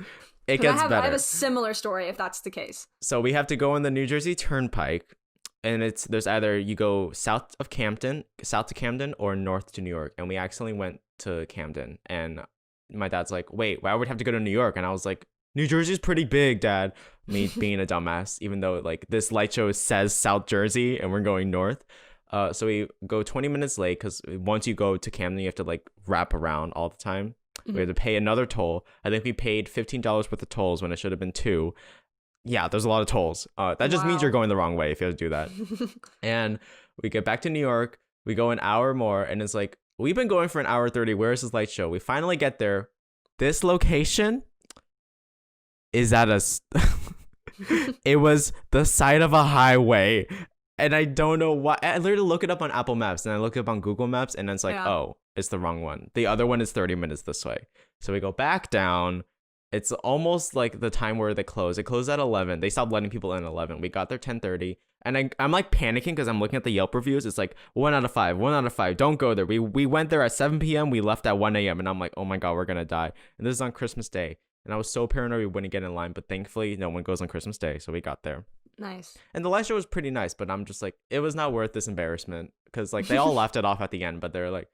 It gets better. I have a similar story if that's the case. So we have to go on the New Jersey Turnpike, and there's either you go south to Camden, or north to New York. And we accidentally went to Camden, and my dad's like, "Wait, why would we have to go to New York?" And I was like, "New Jersey's pretty big, Dad." Me being a dumbass, even though like this light show says South Jersey, and we're going north. So we go 20 minutes late because once you go to Camden, you have to like wrap around all the time. We had to pay another toll. I think we paid $15 worth of tolls when it should have been $2. Yeah, there's a lot of tolls. That just means you're going the wrong way if you have to do that. And we get back to New York. We go an hour more, and it's like, we've been going for an hour 30. Where's this light show? We finally get there. This location is at it was the side of a highway. And I don't know why. I literally look it up on Apple Maps, and I look it up on Google Maps, and it's like, oh, it's the wrong one. The other one is 30 minutes this way. So we go back down. It's almost like the time where they close. It closed at 11. They stopped letting people in at 11. We got there 10:30. And I'm like panicking because I'm looking at the Yelp reviews. It's like 1 out of 5, 1 out of 5. Don't go there. We went there at 7 p.m. We left at 1 a.m. And I'm like, oh my God, we're going to die. And this is on Christmas Day. And I was so paranoid we wouldn't get in line. But thankfully, no one goes on Christmas Day. So we got there. Nice. And the light show was pretty nice, but I'm just like, it was not worth this embarrassment because like they all laughed it off at the end, but they're like,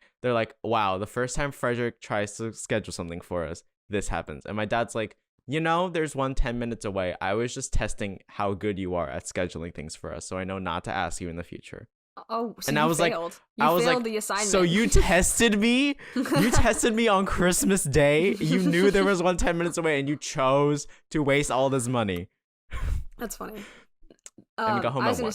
wow, the first time Frederic tries to schedule something for us, this happens. And my dad's like, there's one 10 minutes away. I was just testing how good you are at scheduling things for us, so I know not to ask you in the future. Oh, so And you I was like, failed. I You was failed like, the assignment. so you tested me? You tested me on Christmas Day? You knew there was one 10 minutes away and you chose to waste all this money. That's funny. And we got home at 1.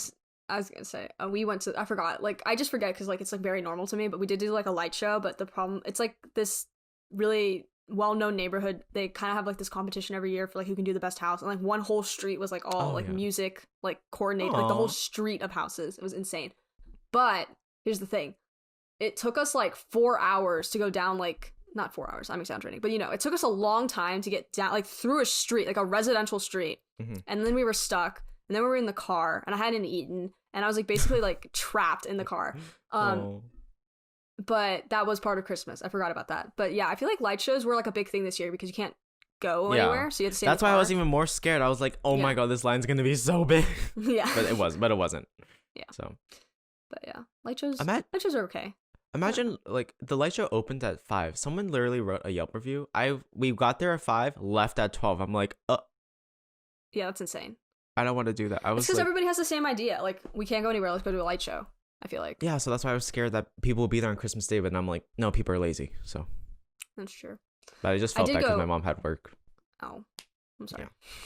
I was gonna say we went to. I forgot. Like I just forget because like it's like very normal to me. But we did do like a light show. But the problem, it's like this really well-known neighborhood. They kind of have like this competition every year for like who can do the best house. And like one whole street was like all like music like coordinated. Like the whole street of houses. It was insane. But here's the thing. It took us like 4 hours to go down like. Not 4 hours, I'm exaggerating, but you know, it took us a long time to get down, like through a street, like a residential street, and then we were stuck, and then we were in the car, and I hadn't eaten, and I was like basically like trapped in the car. But that was part of Christmas. I forgot about that. But yeah, I feel like light shows were like a big thing this year because you can't go anywhere, so you had to stay. That's why I was even more scared. I was like, oh my god, this line's gonna be so big. Yeah, but it wasn't. Yeah. So, but yeah, light shows are okay. Imagine like the light show opened at 5. Someone literally wrote a Yelp review. We got there at 5, left at 12. I'm like, yeah, that's insane. I don't want to do that. I was because everybody has the same idea. Like we can't go anywhere. Let's go to a light show. I feel like. Yeah, so that's why I was scared that people will be there on Christmas Day, but I'm like, no, people are lazy. So. That's true. But I just felt that because my mom had work. Oh, I'm sorry.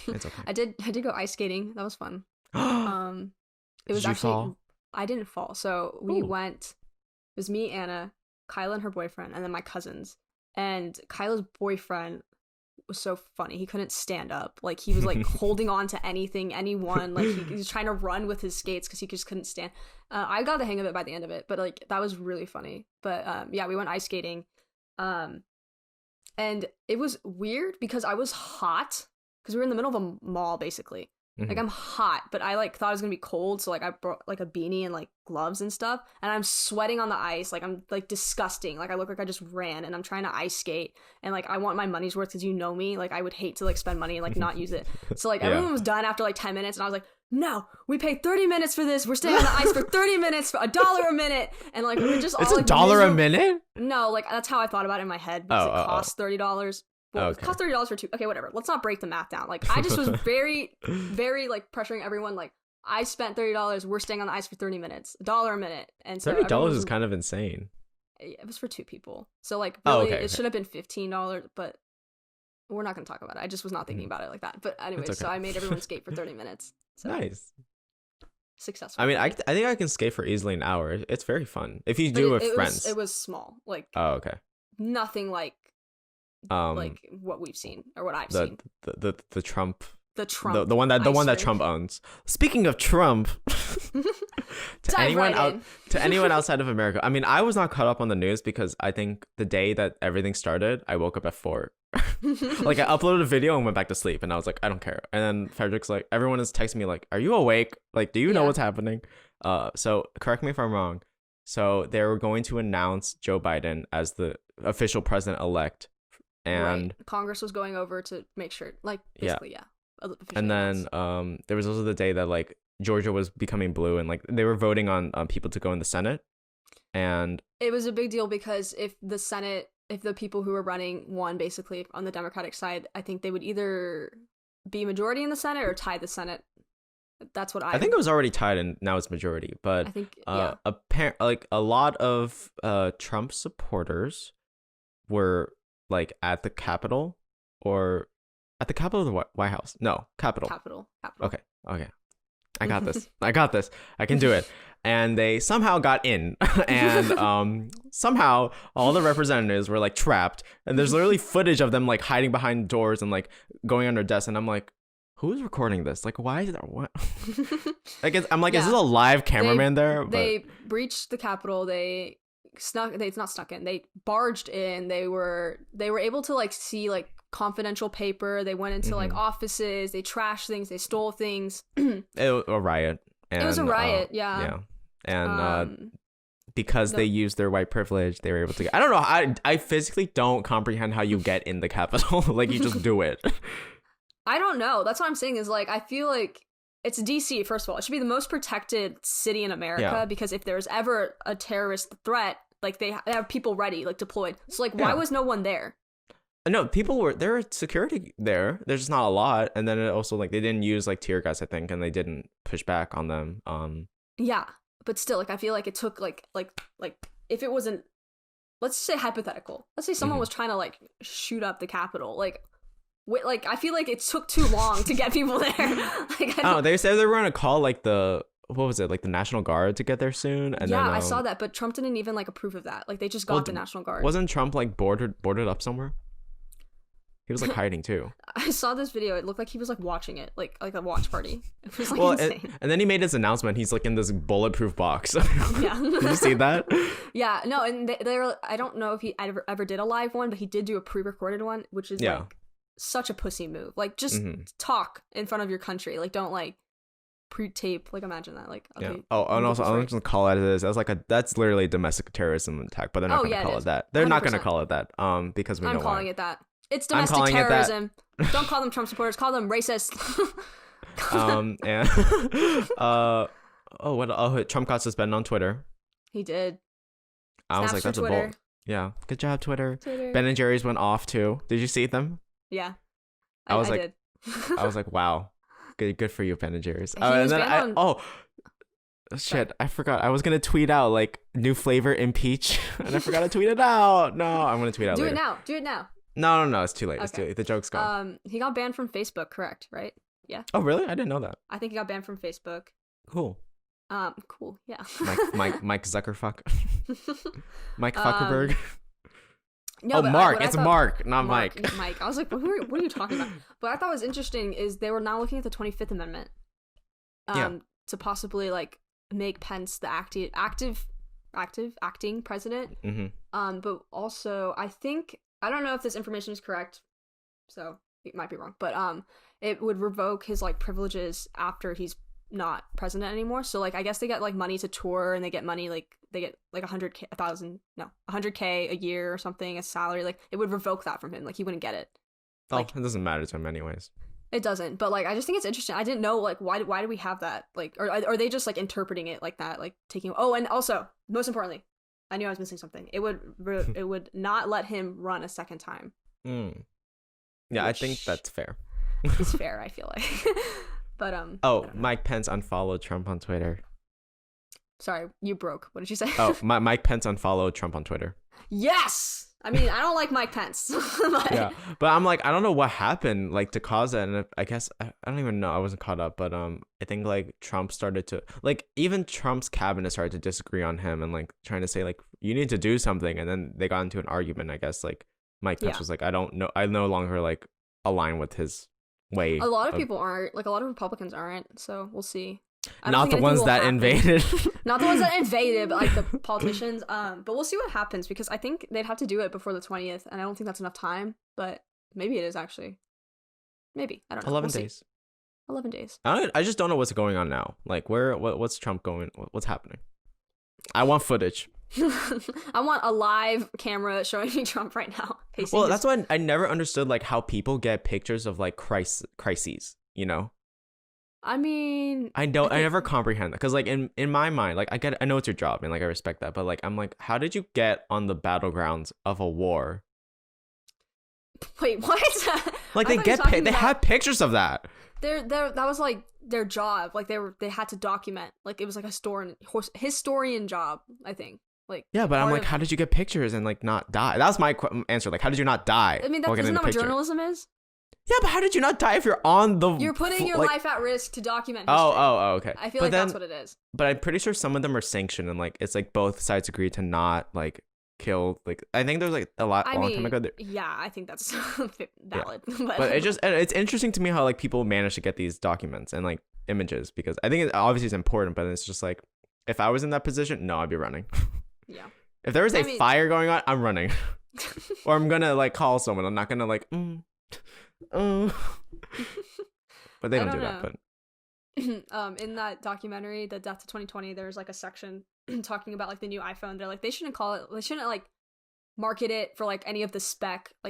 Yeah, it's okay. I did go ice skating. That was fun. It was Did you fall? I didn't fall. So we went. It was me, Anna, Kyla and her boyfriend, and then my cousins. And Kyla's boyfriend was so funny. He couldn't stand up. Like, he was, like, holding on to anyone. Like, he was trying to run with his skates because he just couldn't stand. I got the hang of it by the end of it. But, like, that was really funny. But, yeah, we went ice skating. And it was weird because I was hot. Because we were in the middle of a mall, basically. Like, I'm hot, but I, like, thought it was gonna be cold, so, like, I brought, like, a beanie and, like, gloves and stuff, and I'm sweating on the ice, like, I'm, like, disgusting, like, I look like I just ran, and I'm trying to ice skate, and, like, I want my money's worth, because you know me, like, I would hate to, like, spend money and, like, not use it, so, like, everyone was done after, like, 10 minutes, and I was like, no, we paid 30 minutes for this, we're staying on the ice for 30 minutes, for $1 a minute, and, like, we were just all, it's like, $1 a minute? No, like, that's how I thought about it in my head, because it costs $30. Well, it cost $30 for 2. Okay, whatever. Let's not break the math down. Like, I just was very, very, like, pressuring everyone. Like, I spent $30. We're staying on the ice for 30 minutes. $1 a minute. And so $30 is kind of insane. It was for 2 people. So, like, really, it should have been $15, but we're not going to talk about it. I just was not thinking about it like that. But anyways, so I made everyone skate for 30 minutes. So. Nice. Successful. I mean, I think I can skate for easily an hour. It's very fun. If you do it with friends. It was small. Like, oh, okay. Nothing like what we've seen or what I've seen. The Trump. The one that Trump owns. Speaking of Trump, to anyone outside of America, I mean, I was not caught up on the news because I think the day that everything started, I woke up at 4. Like, I uploaded a video and went back to sleep, and I was like, I don't care. And then Frederic's like, everyone is texting me like, are you awake? Like, do you know what's happening? So correct me if I'm wrong. So they were going to announce Joe Biden as the official president-elect. And Congress was going over to make sure, like, basically, and then there was also the day that, like, Georgia was becoming blue, and, like, they were voting on people to go in the Senate. And it was a big deal because if the people who were running won, basically, on the Democratic side, I think they would either be majority in the Senate or tie the Senate. That's what I think it was already tied, and now it's majority. But I think, like, a lot of Trump supporters were, like, at the Capitol or at the Capitol or the White House? No, Capitol. Capitol. Okay. I got this. I can do it. And they somehow got in, and somehow all the representatives were, like, trapped. And there's literally footage of them, like, hiding behind doors and, like, going under desks. And I'm like, who's recording this? Like, why is there what? Like, I'm like, is this a live cameraman there? They breached the Capitol. They barged in. They were able to, like, see, like, confidential paper. They went into like offices. They trashed things. They stole things. It was a riot. And, it was a riot. Yeah. And because they used their white privilege, they were able to. I don't know. I physically don't comprehend how you get in the Capitol. Like, you just do it. I don't know. That's what I'm saying. Is, like, I feel like it's DC. First of all, it should be the most protected city in America because if there's ever a terrorist threat, like, they have people ready, like, deployed. So, like, why was no one there? No, there were security there. There's just not a lot. And then it also, like, they didn't use, like, tear gas, I think, and they didn't push back on them. Yeah. but still, like I feel like it took like if it wasn't, let's say hypothetical, let's say someone was trying to like shoot up the Capitol, like I feel like it took too long to get people there. Like, they said they were gonna call like the what was it, like the National Guard to get there soon, and yeah, then, I saw that, but Trump didn't even like approve of that. Like they just got the National Guard. Wasn't Trump like boarded up somewhere? He was like hiding too. I saw this video. It looked like he was like watching it, like a watch party. It was like insane. And then he made his announcement. He's like in this bulletproof box. Yeah. Did you see that? Yeah, no, and they were. I don't know if he ever did a live one, but he did do a pre-recorded one, which is like such a pussy move. Like just talk in front of your country. Like don't like pre-tape. Like imagine that. Like okay. Yeah. Oh, and also I'm just gonna call it as is. That's literally a domestic terrorism attack, but they're not gonna call it that. They're 100%. Not gonna call it that. Because we know why. I'm calling it that. It's domestic terrorism. Don't call them Trump supporters. Call them racist. Trump got suspended on Twitter. He did. I was like, that's a bold. Yeah, good job, Twitter. Ben and Jerry's went off too. Did you see them? Yeah, I did. I was like, wow, good for you, Ben and Jerry's. And then shit, I forgot. I was gonna tweet out like new flavor impeach, and I forgot to tweet it out. No, I'm gonna tweet out later. Do it now. No, it's too late. Okay. It's too late. The joke's gone. He got banned from Facebook, correct? Right? Yeah. Oh, really? I didn't know that. I think he got banned from Facebook. Cool. Cool. Yeah. Mike Zuckerfuck. Mike Zuckerberg. No, Mark. It's Mark, not Mike. Mike. I was like, what are you talking about? But I thought was interesting is they were now looking at the 25th Amendment. To possibly like make Pence the acting president. Mm-hmm. But also I don't know if this information is correct, so it might be wrong, but it would revoke his like privileges after he's not president anymore. So like I guess they get like money to tour, and they get money like they get like 100K a year or something, a salary. Like it would revoke that from him. Like he wouldn't get it. Like, it doesn't matter to him anyways. It doesn't, but like I just think it's interesting. I didn't know like why do we have that, like, or are they just like interpreting it like that, like taking. Oh, and also most importantly, I knew I was missing something. It would not let him run a second time. Yeah, I think that's fair. It's fair, I feel like. But Mike Pence unfollowed Trump on Twitter. Sorry, you broke. What did you say? Mike Pence unfollowed Trump on Twitter. Yes. I mean, I don't like Mike Pence. Yeah, but I'm like, I don't know what happened like to cause that, and I guess I don't even know. I wasn't caught up, but I think like Trump started to like even Trump's cabinet started to disagree on him and like trying to say like you need to do something, and then they got into an argument. I guess like Mike Pence was like, I don't know, I no longer like align with his way. A lot of people aren't, like a lot of Republicans aren't, so we'll see. Not the ones that invaded. Not the ones that invaded, but like the politicians. But we'll see what happens, because I think they'd have to do it before the 20th, and I don't think that's enough time. But maybe it is actually. Maybe, I don't know. 11 days. See. 11 days. I just don't know what's going on now. Like what's Trump going? What's happening? I want footage. I want a live camera showing me Trump right now. Well, that's why I never understood like how people get pictures of like crises. You know. I mean, I never comprehend that, because like in my mind, like I know it's your job and like I respect that, but like I'm like, how did you get on the battlegrounds of a war? Wait, what? Like they have pictures of that. That was like their job. Like they had to document. Like it was like a historian job, I think. Like yeah, but I'm like, how did you get pictures and like not die? That was my answer. Like, how did you not die? I mean, isn't that what journalism is? Yeah, but how did you not die if you're on the... You're putting your life at risk to document history. Oh, okay. I feel that's what it is. But I'm pretty sure some of them are sanctioned, and like it's like both sides agree to not like kill. Like I think there's like a long time ago. Yeah, I think that's valid. Yeah. But it's interesting to me how like people manage to get these documents and like images, because I think it obviously is important, but it's just like if I was in that position, no, I'd be running. Yeah. If there was a fire going on, I'm running. Or I'm gonna like call someone. I'm not gonna like but they don't do that. But in that documentary, The Death to 2020, there's like a section talking about like the new iPhone. They're like, they shouldn't like market it for like any of the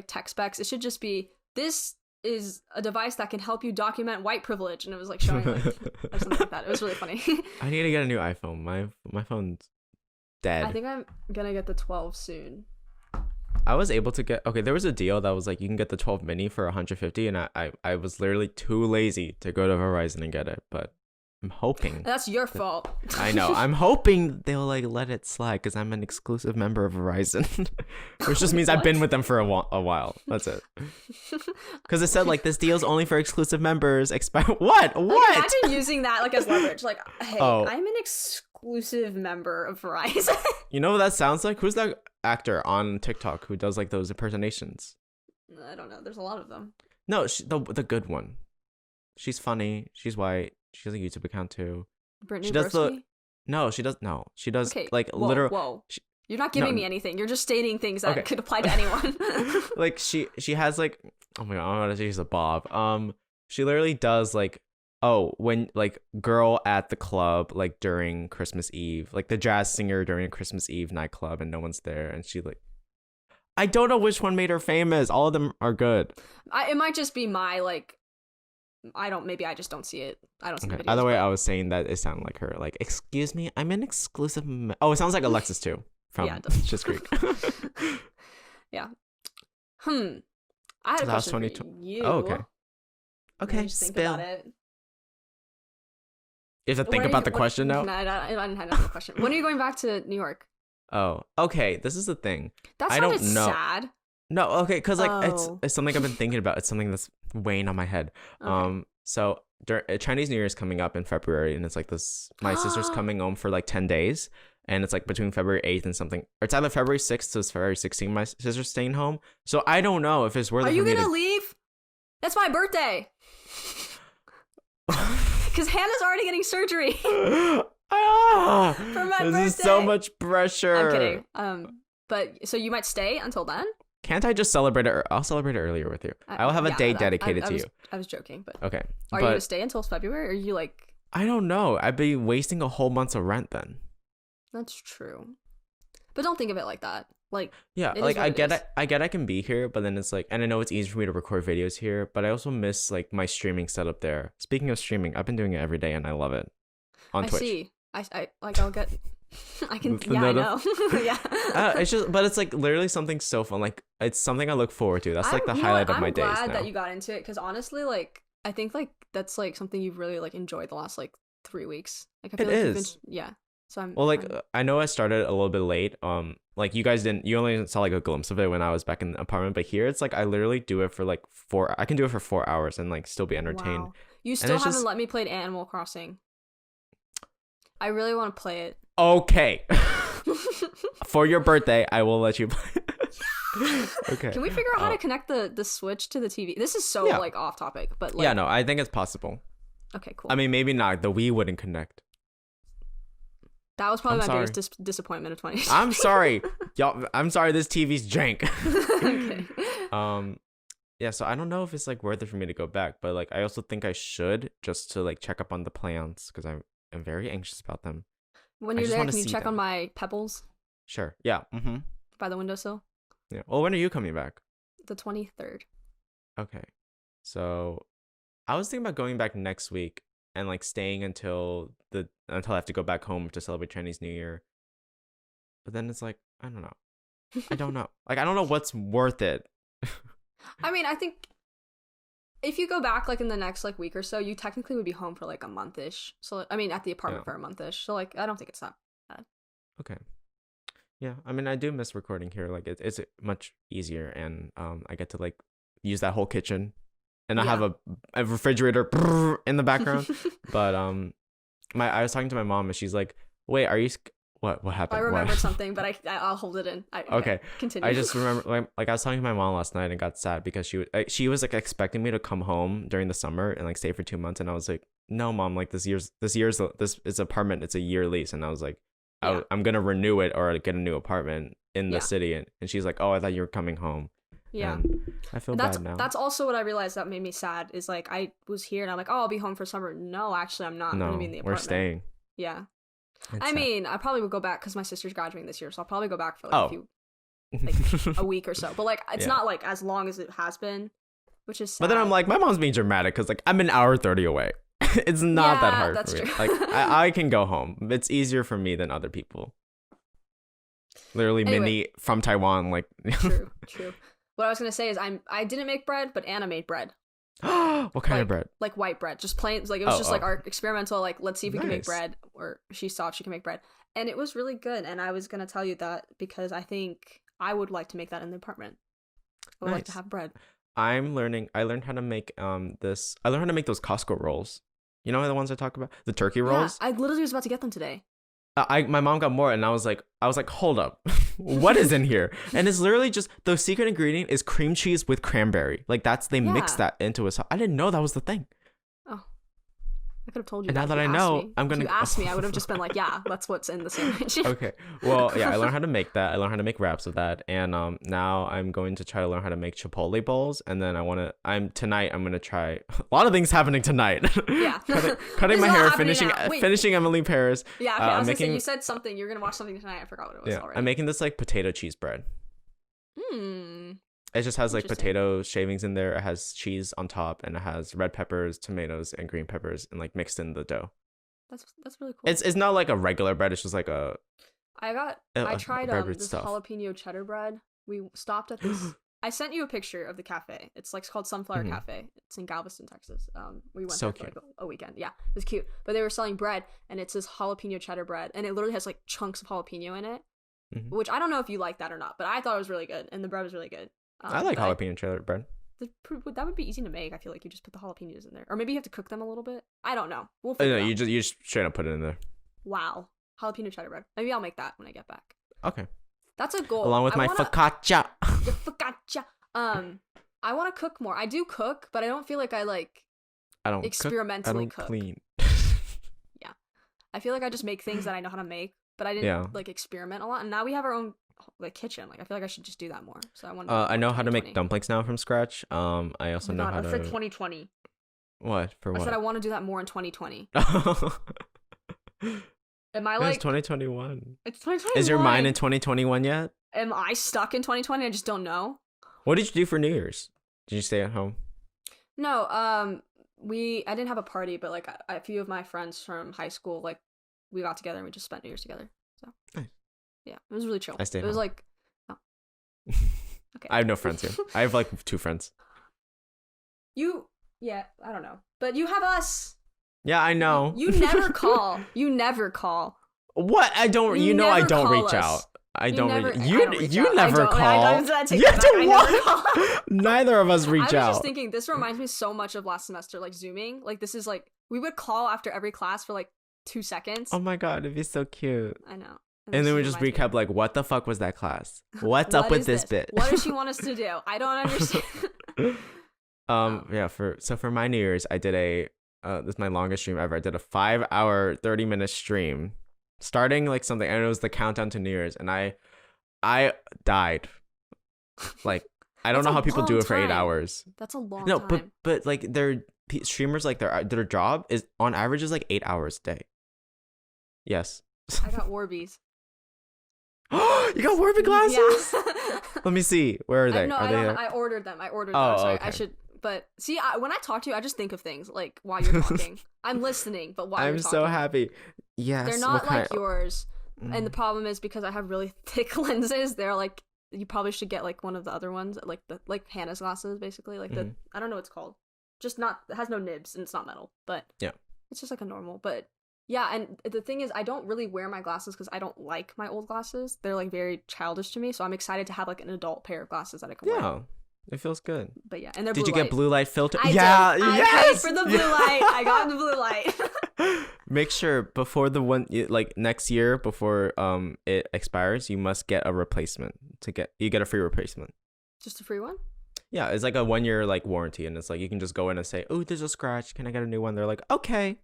tech specs. It should just be, this is a device that can help you document white privilege, and it was like showing like or something like that. It was really funny. I need to get a new iPhone. My phone's dead. I think I'm gonna get the 12 soon. I was able to get, there was a deal that was like you can get the 12 mini for $150, and I was literally too lazy to go to Verizon and get it, but I'm hoping. That's your fault. I know. I'm hoping they'll like let it slide because I'm an exclusive member of Verizon, which just means I've been with them for a while. That's it. Because it said like this deal's only for exclusive members. What? Like, imagine using that like as leverage. Like, hey, I'm an exclusive member of Verizon. You know what that sounds like? Who's that actor on TikTok who does like those impersonations? I don't know. There's a lot of them. No, the good one. She's funny. She's white. She has a YouTube account too. Brittany she does Broski? She does okay. like whoa, literal. Whoa. You're not giving me anything. You're just stating things that could apply to anyone. Like she has like, oh my god, I'm gonna say she's a Bob. She literally does like, when like girl at the club like during Christmas Eve, like the jazz singer during a Christmas Eve nightclub and no one's there, and she like, I don't know which one made her famous. All of them are good. It might just be my like. Maybe I just don't see it. I don't see the videos. Either way, I was saying that it sounded like her. Like, excuse me, I'm an exclusive. It sounds like Alexis too from Schitt's Creek. Yeah. I had a question for you. Oh, okay. Okay, spill. About it. You have to think about the question now? No, I didn't have a question. When are you going back to New York? Oh, okay. This is the thing. That sounded sad. No, okay, because like it's something I've been thinking about. It's something that's weighing on my head. Okay. So Chinese New Year is coming up in February, and it's like this. My sister's coming home for like 10 days, and it's like between February 8th and something. Or it's either February 6th to February 16th. My sister's staying home, so I don't know if it's worth. Are you gonna leave? That's my birthday. Because Hannah's already getting surgery. For my birthday. This is so much pressure. I'm kidding. But so you might stay until then? Can't I just celebrate it? I'll celebrate it earlier with you. I will have a day dedicated to you. I was joking, but okay. Are you gonna stay until February? Or are you like? I don't know. I'd be wasting a whole month's of rent then. That's true, but don't think of it like that. Like like I get it. I get I can be here, but then it's like, and I know it's easy for me to record videos here, but I also miss like my streaming setup there. Speaking of streaming, I've been doing it every day, and I love it. On Twitch. I see. I like I'll get. I can. Yeah, I know. Yeah. It's just, but it's like literally something so fun. Like it's something I look forward to. That's like the highlight of my days. I'm glad that you got into it because honestly, like I think like that's like something you've really like enjoyed the last like 3 weeks. Like I feel it like is. Yeah. So I'm. Well, like I know I started a little bit late. Like you guys didn't. You only saw like a glimpse of it when I was back in the apartment. But here it's like I literally do it for like 4. I can do it for 4 hours and like still be entertained. Wow. You still haven't let me play Animal Crossing. I really want to play it. Okay. For your birthday, I will let you play. Okay. Can we figure out how to connect the Switch to the TV? This is so like off topic, but like no, I think it's possible. Okay, cool. I mean, maybe not. The Wii wouldn't connect. That was probably my biggest disappointment of 2020. I'm sorry, y'all. I'm sorry. This TV's jank. Okay. Yeah. So I don't know if it's like worth it for me to go back, but like I also think I should just to like check up on the plants because I'm very anxious about them. When you're there, can you check on my pebbles? Sure. Yeah. Mm-hmm. By the windowsill? Yeah. Well, when are you coming back? The 23rd. Okay. So I was thinking about going back next week and like staying until I have to go back home to celebrate Chinese New Year. But then it's like, I don't know. I don't know. Like, I don't know what's worth it. I mean, I think if you go back like in the next like week or so, you technically would be home for like a month-ish. So I mean, at the apartment for a month-ish. So like, I don't think it's that bad. Okay. Yeah, I mean, I do miss recording here. Like, it's much easier, and I get to like use that whole kitchen, and I have a refrigerator in the background. But I was talking to my mom, and she's like, "Wait, are you?" What happened? I remembered something, but I'll hold it in. Okay. Continue. I just remember like I was talking to my mom last night and got sad because she was like expecting me to come home during the summer and like stay for 2 months, and I was like, no, Mom, like this apartment, it's a year lease, and I was like, I'm gonna renew it or get a new apartment in the city, and she's like, oh, I thought you were coming home. Yeah, and I feel bad now. That's also what I realized that made me sad is like I was here and I'm like, oh, I'll be home for summer. No, actually, I'm not. I'm gonna be in the apartment. We're staying. Yeah. I mean, I probably would go back because my sister's graduating this year, so I'll probably go back for like a week or so. But like, it's not like as long as it has been, which is sad. But then I'm like, my mom's being dramatic because like I'm an hour 30 away. It's not that hard for me. True. Like I can go home. It's easier for me than other people. Literally, anyway, Minnie from Taiwan. Like true. What I was gonna say is I didn't make bread, but Anna made bread. What kind like, of bread? Like white bread, just plain. Like it was just like Oh. our experimental. Like let's see if we can make Nice. bread, or she saw if she can make bread, and it was really good. And I was gonna tell you that because I think I would like to make that in the apartment. I would like to Nice. have bread. I learned how to make this. I learned how to make those Costco rolls. You know the ones I talk about? The turkey rolls? Yeah, I literally was about to get them today. My mom got more and I was like, hold up. What is in here? And it's literally just the secret ingredient is cream cheese with cranberry. Like they mix Yeah. that into a sauce. I didn't know that was the thing. Oh, I could have told you. And now if that you I asked know, me. I'm gonna- If you asked me, I would have just been like, yeah, that's what's in the sandwich. Okay. Well, yeah, I learned how to make that. I learned how to make wraps of that. And now I'm going to try to learn how to make Chipotle bowls. And then tonight I'm gonna try a lot of things happening tonight. Yeah. Cutting This my is all hair, happening now. Wait. finishing Emily Paris. Yeah, okay, I'm I was gonna say making- you said something. You're gonna watch something tonight. I forgot what it was already. I'm making this like potato cheese bread. Hmm. It just has like Interesting. potato shavings in there. It has cheese on top, and it has red peppers, tomatoes, and green peppers, and like mixed in the dough. That's really cool. It's not like a regular bread. It's just like a I tried bread with this stuff. jalapeno cheddar bread. We stopped at this. I sent you a picture of the cafe. It's like called Sunflower Mhm. Cafe. It's in Galveston, Texas. We went So there for like a weekend. Yeah, it was cute. But they were selling bread, and it's this jalapeno cheddar bread, and it literally has like chunks of jalapeno in it, Mhm. which I don't know if you like that or not, but I thought it was really good, and the bread was really good. I like but jalapeno cheddar bread. that would be easy to make. I feel like you just put the jalapenos in there, or maybe you have to cook them a little bit. I don't know. We'll Oh, figure no, it out. you just straight up put it in there. Wow, jalapeno cheddar bread. Maybe I'll make that when I get back. Okay. That's a goal. Along with my focaccia. The focaccia. I want to cook more. I do cook, but I don't feel like I like I don't experimentally cook. I don't cook. clean. Yeah, I feel like I just make things that I know how to make, but I didn't like experiment a lot. And now we have our own like kitchen. Like I feel like I should just do that more. So I want. I know how to make dumplings now from scratch. I also know how to. For 2020. What for? What? I said I want to do that more in 2020. Am I It's like 2021. It's 2021? Is your mind in 2021 yet? Am I stuck in 2020? I just don't know. What did you do for New Year's? Did you stay at home? No, I didn't have a party, but like a few of my friends from high school, like we got together and we just spent New Year's together. So Nice. Yeah, it was really chill. I stayed It was home. like, oh, okay. I have no friends here. I have like 2 friends. Yeah, I don't know, but you have us. Yeah, I know. You never call. You never call. What? I don't. You You know, I never don't call reach us. out. I You don't. never- Reach. I You don't reach you out. I never don't- call. I take You that back. I do never what? Neither of us reach I was out. just thinking, this reminds me so much of last semester, like Zooming. Like this is like we would call after every class for like 2 seconds. Oh my god, it'd be so cute. I know. And then we this just reminds me. recap like, what the fuck was that class? What's up What with is this bit? What does she want us to do? I don't understand. Yeah, for my New Year's, I did this is my longest stream ever. I did a 5-hour 30-minute stream, starting like something, and it was the countdown to New Year's, and I died. Like I don't That's know a how people do long it for 8 time. hours. That's a long No, time. but like streamers, like their job is on average is like 8 hours a day. Yes. I got Warbies. You got Warby glasses? Yeah. Let me see. Where are they? No, Are I they? don't. I ordered them. Oh, Sorry, okay. I should. But see, when I talk to you, I just think of things like while you're talking. I'm listening, but while I'm you're talking. so happy. Yes. They're what not like kind- yours. Mm. And the problem is because I have really thick lenses, they're like you probably should get like one of the other ones, like Hannah's glasses, basically. Like the I don't know what it's called. Just not it has no nibs and it's not metal, but Yeah. it's just like a normal. But yeah, and the thing is, I don't really wear my glasses because I don't like my old glasses. They're like very childish to me, so I'm excited to have like an adult pair of glasses that I can wear. Yeah, it feels good. But yeah, and they're Did blue you get light. blue light filter? I Yeah, did. I yes. paid for the blue light. I got the blue light. Make sure before like next year before it expires, you must get a replacement. You get a free replacement. Just a free one? Yeah, it's like a 1-year like warranty, and it's like you can just go in and say, "Oh, there's a scratch. Can I get a new one?" They're like, "Okay."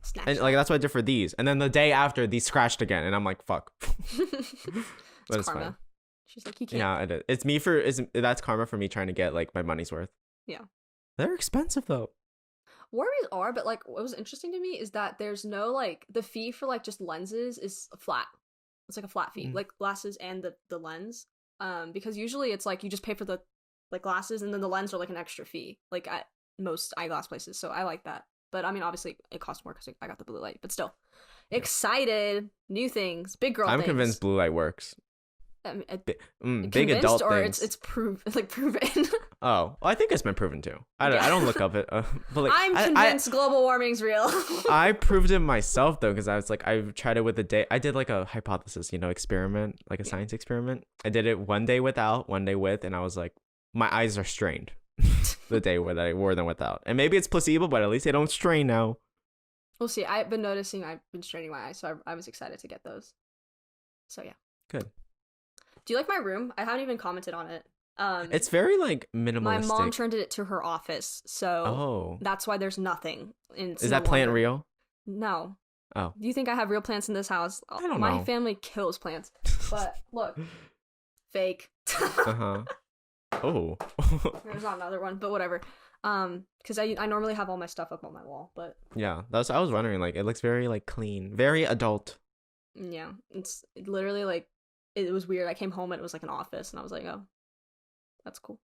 Snatch And like that's what I did for these. And then the day after, these scratched again, and I'm like, "Fuck." But it's karma. fine. She's like, you can't. Yeah, it is. That's karma for me trying to get like my money's worth. Yeah. They're expensive though. Warbies are, but like what was interesting to me is that there's no like the fee for like just lenses is flat. It's like a flat fee, like glasses and the lens. Because usually it's like you just pay for the like glasses and then the lens are like an extra fee, like at most eyeglass places. So I like that. But I mean, obviously it costs more because I got the blue light. But still, excited, new things, big girl. I'm things. convinced blue light works. I mean, Big convinced, adult or things. it's proven. Oh, I think it's been proven too. I don't look up it, but like I'm convinced global warming's real. I proved it myself though, because I was like, I tried it with a day. I did like a hypothesis, experiment, like a science experiment. I did it one day without, one day with, and I was like, my eyes are strained the day where I wore them without. And maybe it's placebo, but at least they don't strain now. We'll see. I've been noticing I've been straining my eyes, so I was excited to get those. So yeah. Good. Do you like my room? I haven't even commented on it. It's very like minimalistic. My mom turned it to her office, so that's why there's nothing. Is that plant real? No. Oh. Do you think I have real plants in this house? I don't know. My family kills plants. But look, fake. Oh. There's not another one, but whatever. Because I normally have all my stuff up on my wall, but yeah, I was wondering, like, it looks very like clean, very adult. Yeah, it's literally like it was weird. I came home and it was like an office, and I was like, oh, that's cool.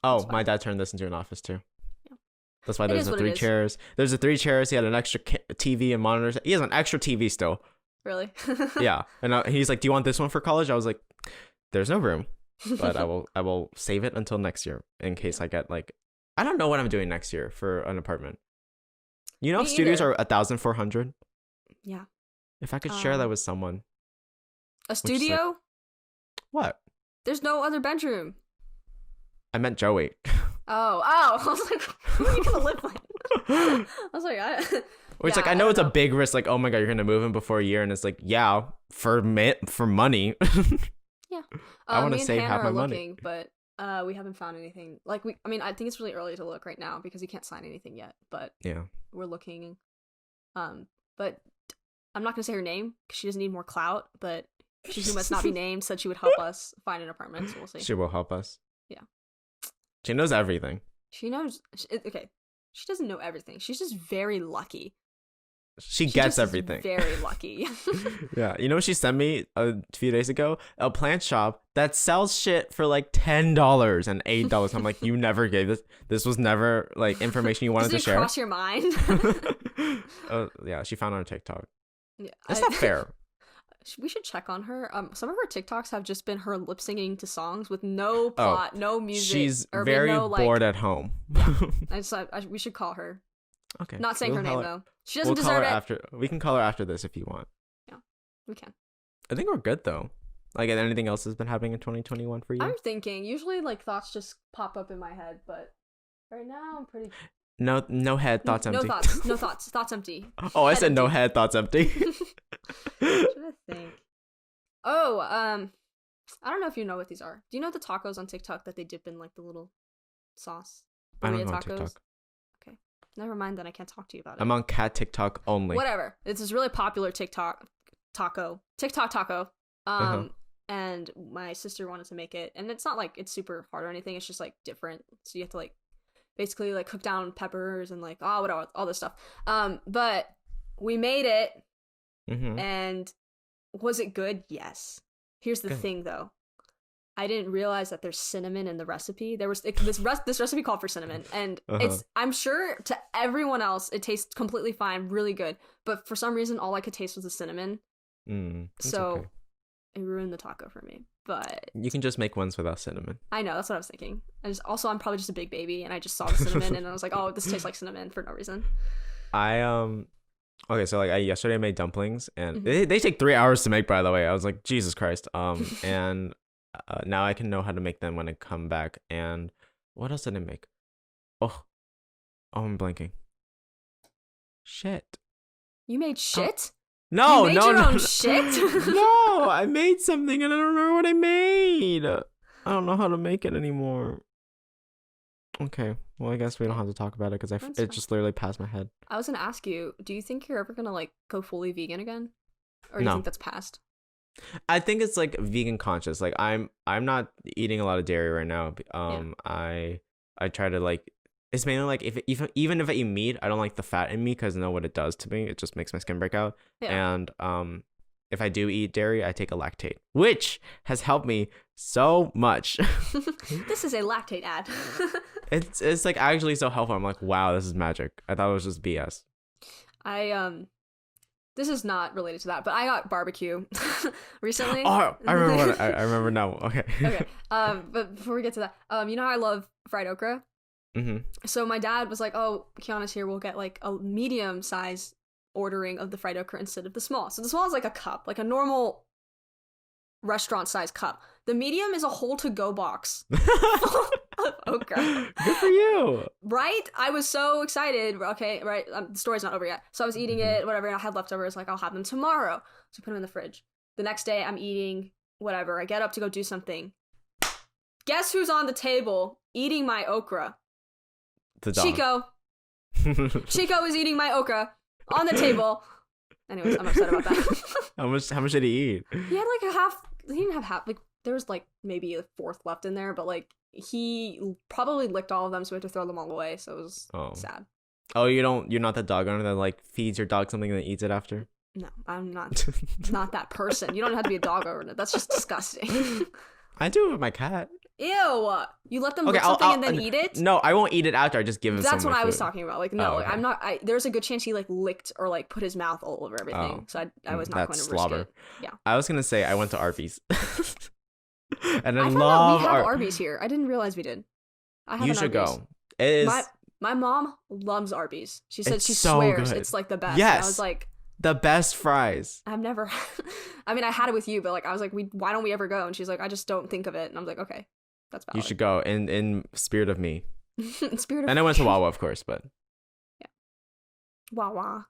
Oh, my dad turned this into an office too. Yeah. That's why there's the 3 chairs. There's the 3 chairs. He had an extra TV and monitors. He has an extra TV still. Really? Yeah, and he's like, "Do you want this one for college?" I was like, "There's no room, but I will save it until next year in case I get like, I don't know what I'm doing next year for an apartment. Studios are 1,400. Yeah. If I could share that with someone. A studio? Like, what? There's no other bedroom. I meant Joey. Oh. I was like, who are you gonna live with? I was like, Which, like, I know it's a big risk. Like, oh my god, you're gonna move in before a year, and it's like, yeah, for money. Yeah. I want to save half my money. But we haven't found anything. Like, I think it's really early to look right now because we can't sign anything yet. But yeah, we're looking. But I'm not gonna say her name because she doesn't need more clout. But she who must not be named said she would help us find an apartment. So we'll see. She will help us. Yeah. She knows everything. She knows. Okay. She doesn't know everything. She's just very lucky. She gets everything. Very lucky. Yeah. You know what she sent me a few days ago? A plant shop that sells shit for like $10 and $8. I'm like, you never gave this. This was never like information you wanted to share. Cross your mind? Yeah. She found it on TikTok. Yeah, that's not fair. We should check on her. Some of her TikToks have just been her lip singing to songs with no plot, no music. She's very bored at home. We should call her. Okay. Not saying her name though. She doesn't deserve it. We can call her after this if you want. Yeah, we can. I think we're good though. Like, anything else has been happening in 2021 for you? I'm thinking. Usually, like, thoughts just pop up in my head, but right now I'm pretty. No head, thoughts empty. No thoughts. Thoughts empty. Oh, I said empty. No head, thoughts empty. What should I think? Oh, I don't know if you know what these are. Do you know the tacos on TikTok that they dip in like the little sauce? I don't know tacos? TikTok. Okay, never mind. Then I can't talk to you about it. I'm on cat TikTok only. Whatever. It's this really popular TikTok taco. And my sister wanted to make it, and it's not like it's super hard or anything. It's just like different. So you have to like basically like cook down peppers and like whatever, all this stuff. But we made it, and was it good? Yes. Here's the thing though. I didn't realize that there's cinnamon in the recipe. There was this recipe called for cinnamon, and I'm sure to everyone else it tastes completely fine, really good. But for some reason, all I could taste was the cinnamon. So okay. It ruined the taco for me. But you can just make ones without cinnamon. I know, that's what I was thinking. I'm probably just a big baby, and I just saw the cinnamon, and I was like, oh, this tastes like cinnamon for no reason. Okay, so like yesterday I made dumplings, and they take 3 hours to make. By the way, I was like, Jesus Christ. And now I can know how to make them when I come back. And what else did I make? Oh, I'm blanking. Shit. You made shit? No, you made your own shit? No, I made something and I don't remember what I made. I don't know how to make it anymore. Okay, well, I guess we don't have to talk about it because it just literally passed my head. I was gonna ask you, do you think you're ever gonna like go fully vegan again, or do you think that's past? I think it's like vegan conscious. Like I'm not eating a lot of dairy right now. I try to like. It's mainly like even if I eat meat, I don't like the fat in me because I know what it does to me. It just makes my skin break out. Yeah. And if I do eat dairy, I take a lactate, which has helped me so much. This is a lactate ad. It's like actually so helpful. I'm like, wow, this is magic. I thought it was just BS. This is not related to that, but I got barbecue recently. Oh, I remember. I remember now. Okay. Okay. But before we get to that, you know how I love fried okra. Mm-hmm. So my dad was like, "Oh, Kiana's here. We'll get like a medium size ordering of the fried okra instead of the small." So the small is like a cup, like a normal restaurant size cup. The medium is a whole to go box of okra. Good for you. Right? I was so excited. Okay, right. The story's not over yet. So I was eating it, whatever, and I had leftovers. Like, I'll have them tomorrow. So I put them in the fridge. The next day, I'm eating whatever. I get up to go do something. Guess who's on the table eating my okra? The dog. Chico. Chico is eating my okra on the table. Anyways, I'm upset about that. How much did he eat? He had like a half. He didn't have half. Like, there was like maybe a fourth left in there, but like he probably licked all of them, so we had to throw them all away. So it was sad. Oh, you're not the dog owner that like feeds your dog something and then eats it after? No, I'm not that person. You don't have to be a dog owner. That's just disgusting. I do it with my cat. Ew! You let them lick something and then eat it? No, I won't eat it after. I just give him. That's some what I was food. talking about. Like, no, Oh, okay. I'm not. There's a good chance he like licked or like put his mouth all over everything. Oh. So I was not going to risk it. Yeah. I was gonna say I went to Arby's. And I I found out love we have Arby's here. I didn't realize we did. I have You an should Arby's. go. It is My mom loves Arby's. She said It's she so swears good. it's like the best. Yes. And I was like, the best fries. I've never. I mean, I had it with you, but like I was like, why don't we ever go? And she's like, I just don't think of it. And I'm like, okay, that's valid. You should go in spirit of me. In spirit of. And I went to Wawa, of course, but Wawa.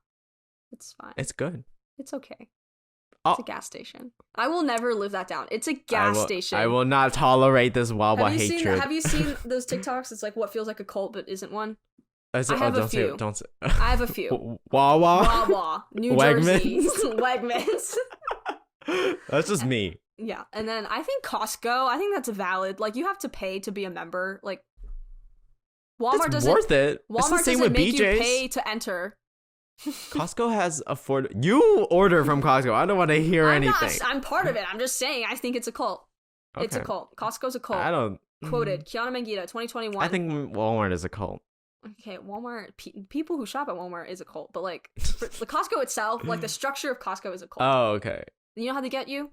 It's fine. it's good. It's okay. Oh. It's a gas station. I will never live that down. It's a gas station. I will not tolerate this Wawa hatred. Have you seen those TikToks? It's like what feels like a cult but isn't one. I have a few. Don't say. I have a few. Wawa. Wawa, New Wegmans? Jersey, Wegmans. That's just me. Yeah, and then I think Costco. I think that's valid. Like you have to pay to be a member. Like Walmart It's doesn't. worth it. It's the Walmart same doesn't with make you BJ's. pay to enter. Costco has You order from Costco. I don't want to hear anything. I'm part of it. I'm just saying. I think it's a cult. It's a Okay. cult. Costco's a cult. I don't. Quoted Kiana Mangita, 2021. I think Walmart is a cult. Okay, Walmart. People who shop at Walmart is a cult, but like the Costco itself, like the structure of Costco is a cult. Oh, okay. You know how they get you?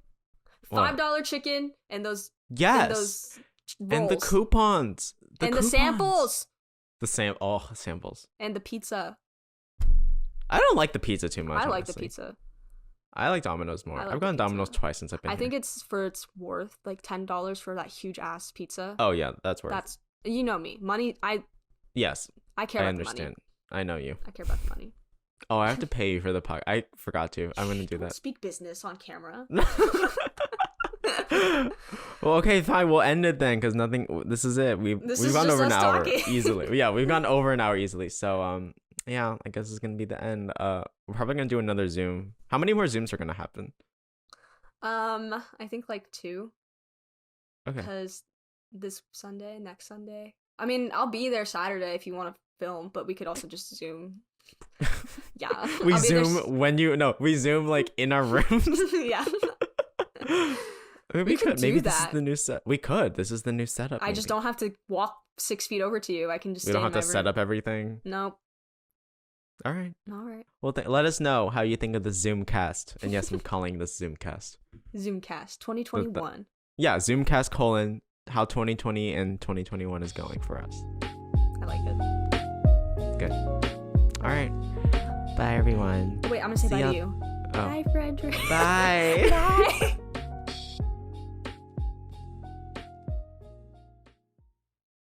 What? $5 chicken and those. Yes. And those rolls. And the coupons. And the samples. Samples. And the pizza. I don't like the pizza too much. I like the honestly. pizza. I like Domino's more. I like I've the gone pizza. Domino's twice since I've been I here. think it's for its worth, like $10 for that huge ass pizza. Oh yeah, that's worth. That's you know me, money. Yes, I care I about understand. the money. I know you. I care about the money. Oh, I have to pay you for the podcast. I forgot to. I'm gonna do Don't that. speak business on camera. Well, okay, fine. We'll end it then, because nothing. This is it. We've is gone just over an us hour talking. easily. Yeah, we've gone over an hour easily. So yeah, I guess it's gonna be the end. We're probably gonna do another Zoom. How many more Zooms are gonna happen? I think like 2. Okay. Because this Sunday, next Sunday. I mean, I'll be there Saturday if you want to film, but we could also just Zoom. Yeah. We I'll be there Zoom we Zoom like in our rooms. Yeah. Maybe we could could. Maybe do this is that. the new set. We could. This is the new setup. I just don't have to walk 6 feet over to you. I can just We stay don't in have to my set room. up everything. Nope. All right. All right. Well, let us know how you think of the Zoomcast. And yes, I'm calling this Zoomcast. Zoomcast 2021. Yeah, Zoomcast : how 2020 and 2021 is going for us. I like it. Good. All right. Bye, everyone. Wait, I'm gonna say See bye ya. to you. Oh. Bye, Frederic. Bye. Bye.